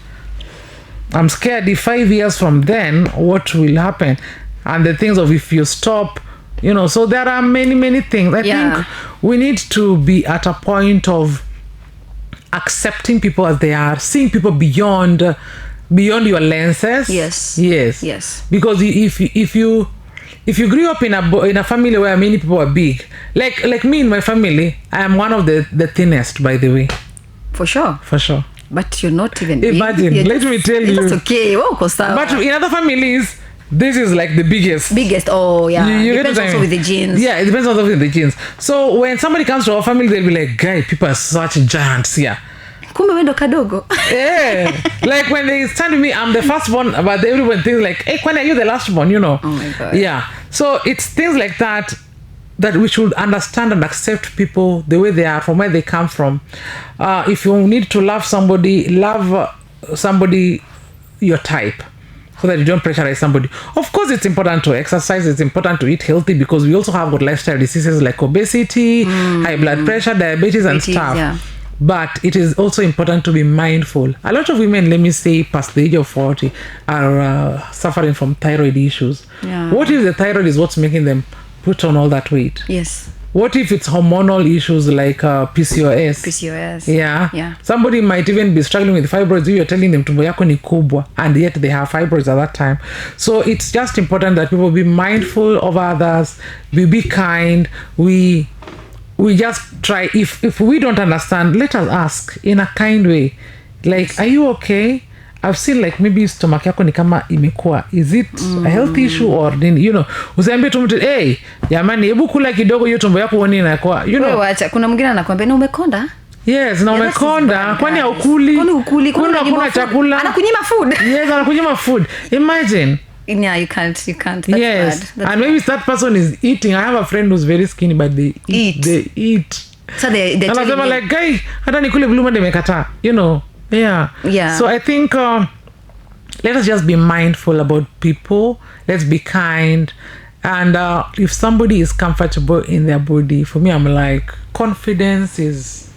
I'm scared if 5 years from then, what will happen? And the things of if you stop, you know, so there are many things. I think we need to be at a point of accepting people as they are, seeing people beyond your lenses. Yes. Because if you grew up in a family where many people are big, like me in my family, I am one of the thinnest, by the way. For sure. But you're not even Imagine, big. let me tell you. That's okay. But in other families, this is like the biggest. Oh, yeah. You depends also with the genes. Yeah, it depends also with the genes. So when somebody comes to our family, they'll be like, guy, people are such giants here. Kumbe wendo kadogo. Yeah. Like when they stand with me, I'm the firstborn, but everyone thinks like, hey, when are you the lastborn, you know? Oh my God. Yeah. So it's things like that we should understand and accept people the way they are, from where they come from. If you need to love somebody your type, so that you don't pressurize somebody. Of course, it's important to exercise, it's important to eat healthy, because we also have got lifestyle diseases like obesity, high blood pressure, diabetes and stuff. Yeah. But it is also important to be mindful. A lot of women, let me say, past the age of 40, are suffering from thyroid issues. Yeah. What if the thyroid is what's making them put on all that weight? Yes. What if it's hormonal issues like PCOS? Yeah. Somebody might even be struggling with fibroids. You're telling them tumbo yako ni kubwa, and yet they have fibroids at that time. So it's just important that people be mindful of others. We be kind. We just try. If we don't understand, let us ask in a kind way. Like, are you okay? I've seen like maybe stomach yako ni kama imekuwa. Is it a health issue or nini? You know, usiambie tu mtu, hey, jamani, hebu kula kidogo hiyo tumbo yako uone inakuwa. You know. Wewe acha, kuna mwingine anakuambia na umekonda? Yes, na umekonda. Kwani haukuli? Kwani hakuna chakula? Anakunyima food. Yes, anakunyima food. Imagine. Yeah, you can't. That's yes. bad. That's and maybe that person is eating. I have a friend who's very skinny, but they eat. So they're telling you. Like, guy, hata nikule blue mande mekata. You know. Yeah. So I think let us just be mindful about people. Let's be kind. And if somebody is comfortable in their body, for me, I'm like, confidence is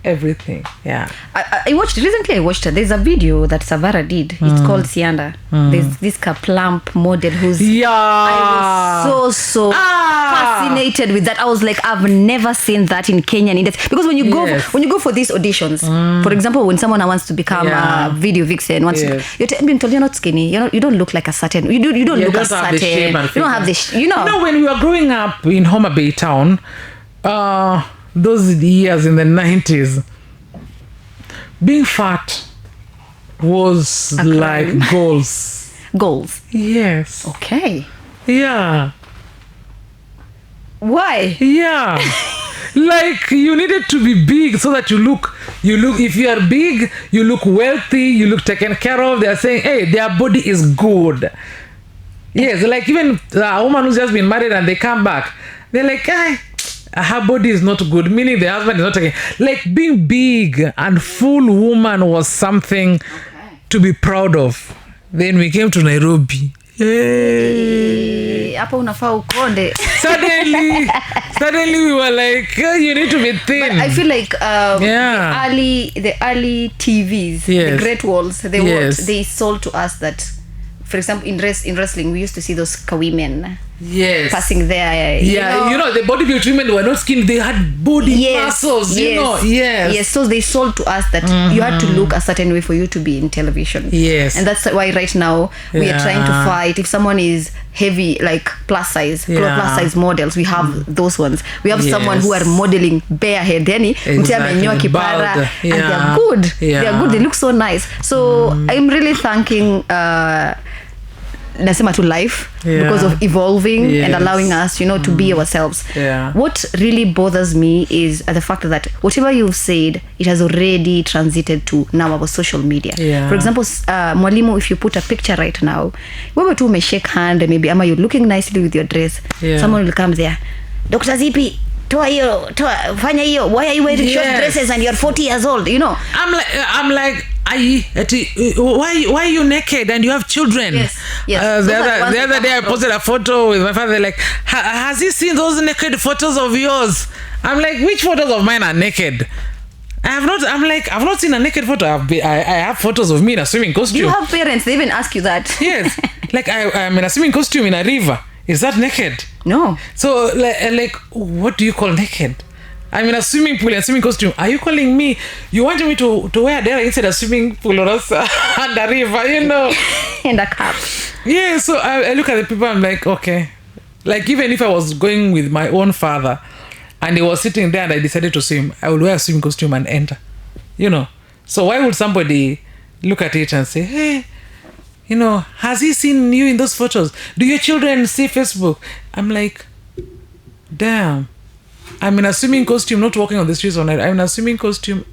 everything. Yeah. I watched there's a video that Savara did. It's called Sianda. There's this plump model who's I was so fascinated with that. I was like, I've never seen that in Kenyan industry, because when you go for these auditions, for example, when someone wants to become a video vixen, you're not skinny, you don't look like a certain, you don't look a certain, you don't have this, you know when we were growing up in Homa Bay town, those years in the 90s, being fat was like goals. Yes. Okay. Yeah. Why? Yeah. Like you needed to be big so that you look, if you are big, you look wealthy, you look taken care of. They are saying, hey, their body is good. Yes, like even a woman who's just been married and they come back, they're like, hey, her body is not good, meaning the husband is not taking. Like being big and full woman was something to be proud of. Then we came to Nairobi. Hapa unafaa ukonde. suddenly we were like, oh, you need to be thin. But I feel like the early TVs, the Great Walls, they sold to us that, for example, in wrestling, we used to see those women passing there. You know, the bodybuilding women were not skinny; they had body muscles. So they sold to us that you had to look a certain way for you to be in television. And that's why right now we are trying to fight. If someone is heavy, like plus size models, we have those ones. We have someone who are modeling bare head, exactly. and they're good. They're good. They look so nice. So I'm really thanking nasema to life because of evolving and allowing us, to be ourselves. What really bothers me is the fact that whatever you've said, it has already transited to now our social media. For example, mwalimu, if you put a picture right now, wewe tu umeshake hand maybe, ama you're looking nicely with your dress, someone will come there, Dr. Zippy, fanya hiyo, why are you wearing short dresses and you're 40 years old? I'm like why are you naked and you have children? The other day I posted a photo with my father, like, has he seen those naked photos of yours? I'm like, which photos of mine are naked? I've not seen a naked photo. I have photos of me in a swimming costume. You have parents, they even ask you that. Yes. Like I'm in a swimming costume in a river. Is that naked? No. So like what do you call naked? I'm in a swimming pool and swimming costume. Are you calling me? You want me to wear a dera inside a swimming pool or else and a river, And a cap. Yeah, so I look at the people, I'm like, okay. Like, even if I was going with my own father and he was sitting there and I decided to swim, I would wear a swimming costume and enter. So why would somebody look at it and say, hey, has he seen you in those photos? Do your children see Facebook? I'm like, damn. I'm in a swimming costume, not walking on the streets all night. I'm in a swimming costume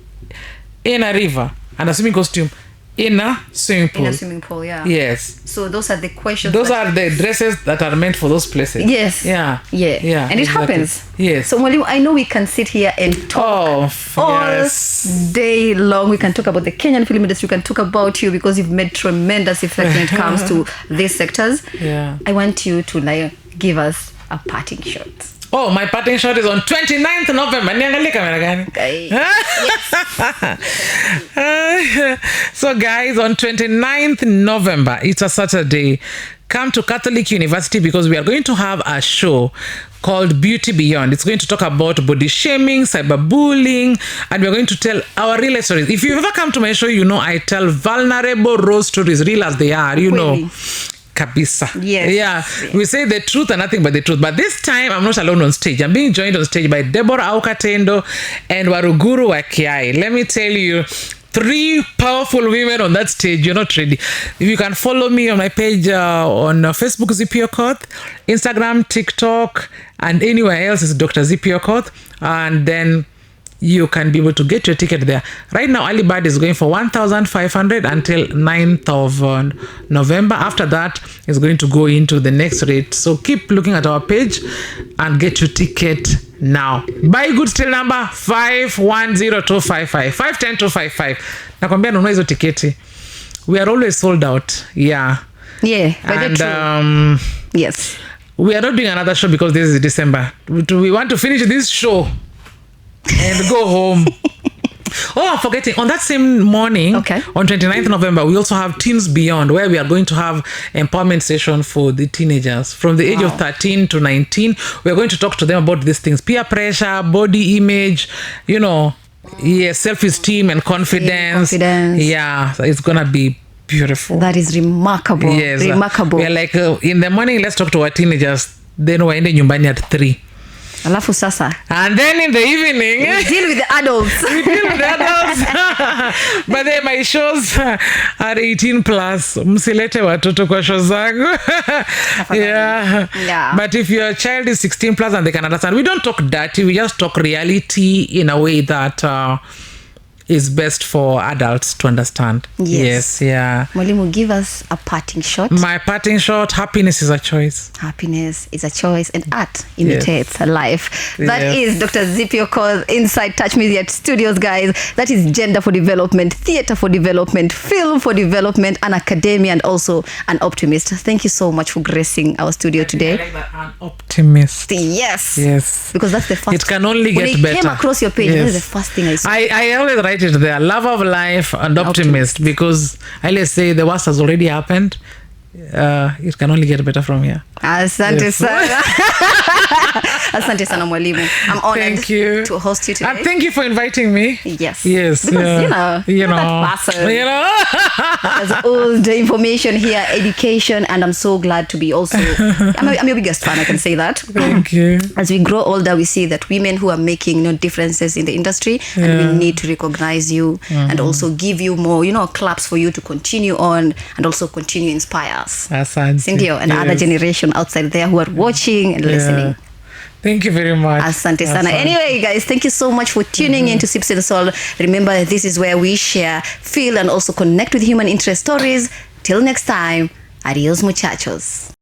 in a river and a swimming costume in a swimming pool. In a swimming pool, yeah. Yes. So those are the questions. Those are the dresses that are meant for those places. Yes. Yeah. And it happens. Yes. So Mwalimu, I know we can sit here and talk all day long. We can talk about the Kenyan film industry. We can talk about you because you've made tremendous effect when it comes to these sectors. Yeah. I want you to give us a parting shot. Oh, my parting shot is on 29th November. Niangalie kamera gani? So guys, on 29th November, it's a Saturday. Come to Catholic University because we are going to have a show called Beauty Beyond. It's going to talk about body shaming, cyberbullying, and we're going to tell our real stories. If you've ever come to my show, I tell vulnerable raw stories, real as they are, Really? Kabisa. Yes. We say the truth and nothing but the truth. But this time, I'm not alone on stage. I'm being joined on stage by Deborah Aukatendo and Waruguru Wakiai. Let me tell you, 3 powerful women on that stage. You're not ready. If you can follow me on my page on Facebook, Zippy Okoth, Instagram, TikTok, and anywhere else is Dr. Zippy Okoth. And then you can be able to get your ticket there. Right now, early bird is going for 1,500 until 9th of November. After that, it's going to go into the next rate. So keep looking at our page and get your ticket now. Buy good still number 510255 510255. Nakwambia nunua hizo tiketi. We are always sold out. Yeah. And yes. We are not doing another show because this is December. We want to finish this show and go home. I'm forgetting. On that same morning, on 29th November, we also have Teens Beyond, where we are going to have empowerment session for the teenagers from the age of 13 to 19. We are going to talk to them about these things: peer pressure, body image, self-esteem and confidence. Yeah, so it's gonna be beautiful. That is remarkable. Yes, remarkable. We are like, in the morning, let's talk to our teenagers. Then waende nyumbani at 3. Alafu sasa. And then in the evening, we deal with the adults. But then my shows are 18 plus. Msilete watoto kwa show zangu. Yeah. But if your child is 16 plus and they can understand, we don't talk dirty. We just talk reality in a way that is best for adults to understand. Yes. Yeah. Mwalimu, give us a parting shot. My parting shot: happiness is a choice. Happiness is a choice, and art imitates life. That is Dr. Zippy Okoth inside Touch Media Studios, guys. That is gender for development, theater for development, film for development, an academia, and also an optimist. Thank you so much for gracing our studio today. I like that, an optimist. Yes. Because that's the first. It can only get better. When it came across your page, that is the first thing I saw. I always write it there: love of life and optimist, because I always say the worst has already happened. It can only get better from here. Asante sana. Asante sana mwalimu. I'm honored to host you today. And thank you for inviting me. Yes. Because you know that person. There's all the information here, education, and I'm so glad to be also I'm your biggest fan, I can say that. Thank you. As we grow older, we see that women who are making differences in the industry, and we need to recognize you and also give you more, claps for you to continue on and also continue to inspire us. Sindio, and other generation outside there who are watching and listening. Thank you very much. Asante sana. Anyway, guys, thank you so much for tuning in to Sips and Soul. Remember, this is where we share, feel, and also connect with human interest stories. Till next time, adios muchachos.